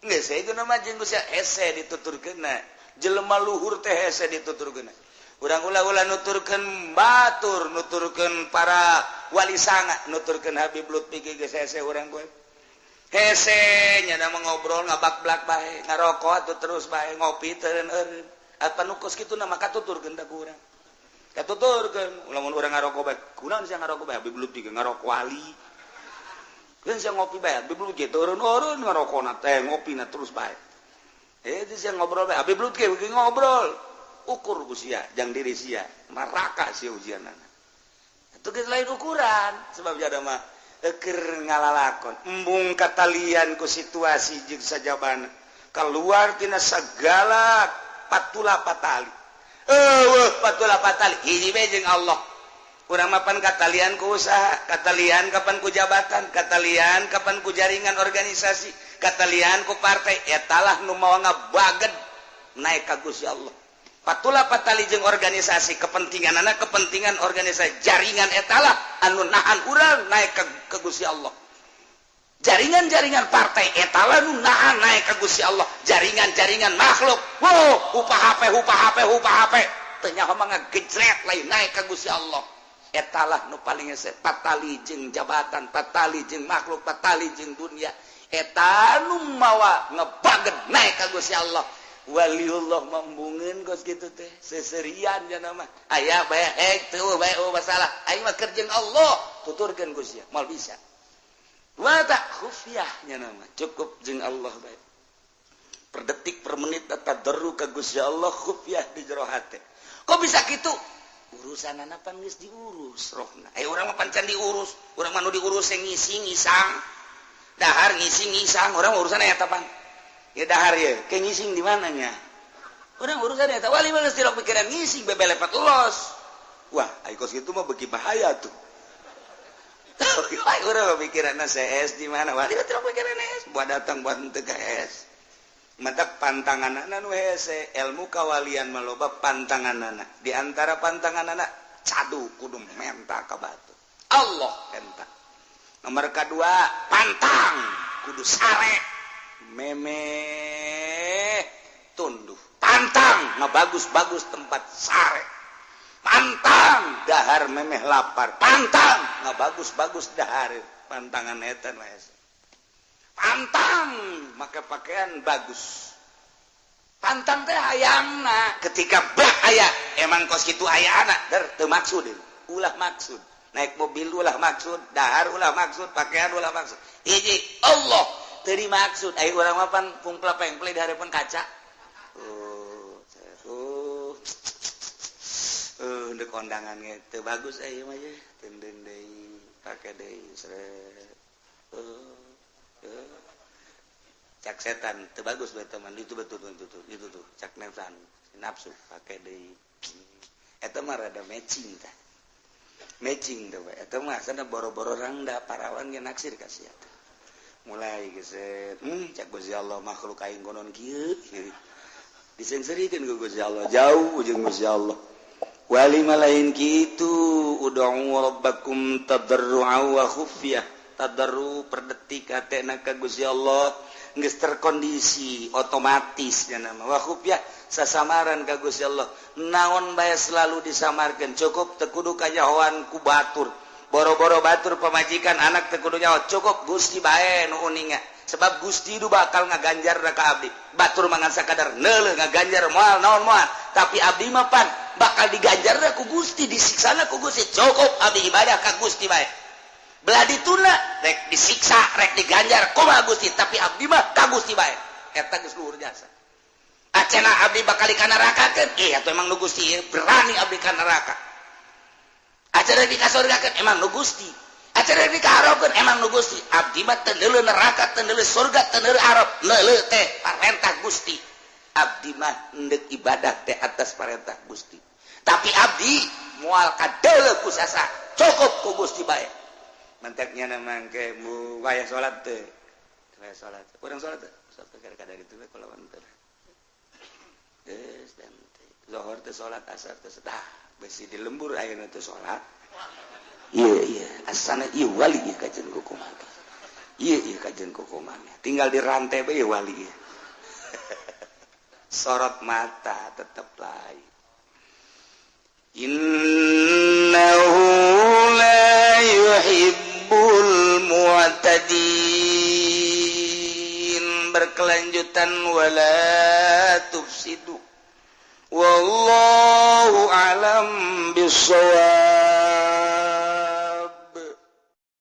Geus saegeuna mah jeung Gusti hese dituturkeunna. Jelema luhur teh hese dituturkeunna. Urang ulah-ulah nuturkeun batur, nuturkeun para wali sanga, nuturkeun Habib Lutfi geus hese urang kowe. Hese nya mah ngobrol ngabak-blak bae, ngarokok atuh terus bae, ngopi teu eureun. Apa nu kos kitu mah katuturkeun da ku urang. Katuturkeun, lamun urang ngarokok bae, kunaon sia ngarokok bae Habib Lutfi ge ngarokok wali. Keun sia ngopi bae, Habib Lutfi turun-urun ngarokona teh, ngopina terus bae. Itu sia ngobrol bae, Habib Lutfi ge ngobrol. Ukur ku sia, jang diri sia, maraka sia ujianana. Itu geus lain ukuran, sebab jada mah keur ngalalakon, embung katalian ku situasi jeung sajabana. Keluar tina sagala patula patali. Patula patali hiji bae jeung Allah. Urang mapan katalian ku usaha, katalian kapan ku jabatan, katalian kapan ku jaringan organisasi, katalian ku partai, etalah nu mawa ngabaged naik ka Gusti Allah. Patula patali jeung organisasi kepentingan organisasi jaringan etalah anu nahan urang naik ka Gusti Allah. Jaringan-jaringan partai etalah nu nahan naik ka Gusti Allah. Jaringan-jaringan makhluk, upah HP teu nyaho mah ngagejret lain naik ka Gusti Allah. Etalah nu paling hese patali jeung jabatan, patali jeung makhluk, patali jeung dunia. Eta nu mawa ngebaged naik ka Gusti Allah. Waliullah mambungeun kos kitu teh seserian cenah mah. Aya bae teu bae masalah. Aing mah keur jeung Allah tuturkeun Gusti moal bisa. Wa ta khufyah cenah mah cukup jeung Allah bae. Per detik per menit tadarru ka Gusti Allah khufyah di jero hate. Kok bisa kitu? Urusanana pan geus diurus rohna. Urang mah pan can diurus, urang mah nu diurus ngisi ngisang. Dahar ngisi ngisang, urang urusan eta pan. Ya dahar ya, ke ngising di mananya? Orang urusan eta wali mah geus tilok pikiran ngising bebelepat los. Wah, ai kos kitu mah beuki bahaya tuh. Ai urang pikiranna CS di mana? Wali mah tilok pikiran CS, buat datang buat teu ka es. Matak pantanganana nu hese, ilmu kawalian mah loba pantanganana. Di antara pantanganana cadu kudu menta ka batu. Allah enta. Nomor kedua, pantang kudu sare. Meme tunduh pantang bagus-bagus tempat sare pantang dahar memeh lapar pantang bagus-bagus dahar pantangan eta wes pantang make pakaian bagus pantang teh hayangna ketika bah aya emang kos kitu aya anak teu maksud ulah maksud naik mobil ulah maksud dahar ulah maksud pakaian ulah maksud hiji Allah tadi maksud, ayo orang mapan pungpla-pengple di hadapan kaca. Untuk kondangan itu bagus ayo mah ya, tenden deui, pake deui, seret. Cak setan, teu bagus bae teman, itu betul, cak nafsu, pake deui. Eta mah rada matching tah. Matching teh, eta mah sana boro-boro rangda parawan ge naksir ka sia teh. Mulai geset cak Gusti Allah makhluk aing konon kieu disengserikeun ku Gusti Allah jauh jeung Gusti Allah wali malain kitu ud'u rabbakum tadarru'an wa khufyah tadarru per detik atena ka Gusti Allah geus terkondisi otomatis cenah mah wa khufyah sasamaran ka Gusti Allah naon bae selalu disamarkeun cukup teu kudu kajahoan ku batur boro-boro batur pamajikan anak teu kudu nyaho cukup Gusti bae nu uninga sebab Gusti itu bakal ngaganjar ka abdi batur mangan sakadar neuleuh ngaganjar moal naon moal tapi abdi mah pan bakal diganjar ku Gusti disiksana ku Gusti cukup abdi ibadah ka Gusti bae belah dituna rek disiksa rek diganjar kumaha Gusti tapi abdi mah ka Gusti bae eta geus luhur jasa acena abdi bakal ka neraka keun atuh emang nu Gusti berani abdi ka neraka acara di kasurgakeun emang nu Gusti emang Gusti Abdi neraka surga Arab teh parentah Gusti Abdi mah ndek ibadah teh atas parentah Gusti tapi Abdi mual kadele kusasa cukup ku Gusti bae manteknya namang ke mu wayah salat teh wayah salat urang salat teh kadang-kadang itu kalau mantel geus dan zuhur teh salat asar teh sedah besi di lembur ayeuna teh salat iya asana ieu wali ieu kajen kukuman iya kajen kukuman tinggal di rantai bae wali sorot mata tetap lain innahu la yuhibbul mu'tadin berkelanjutan wala tufsidu wallahu alam bisawab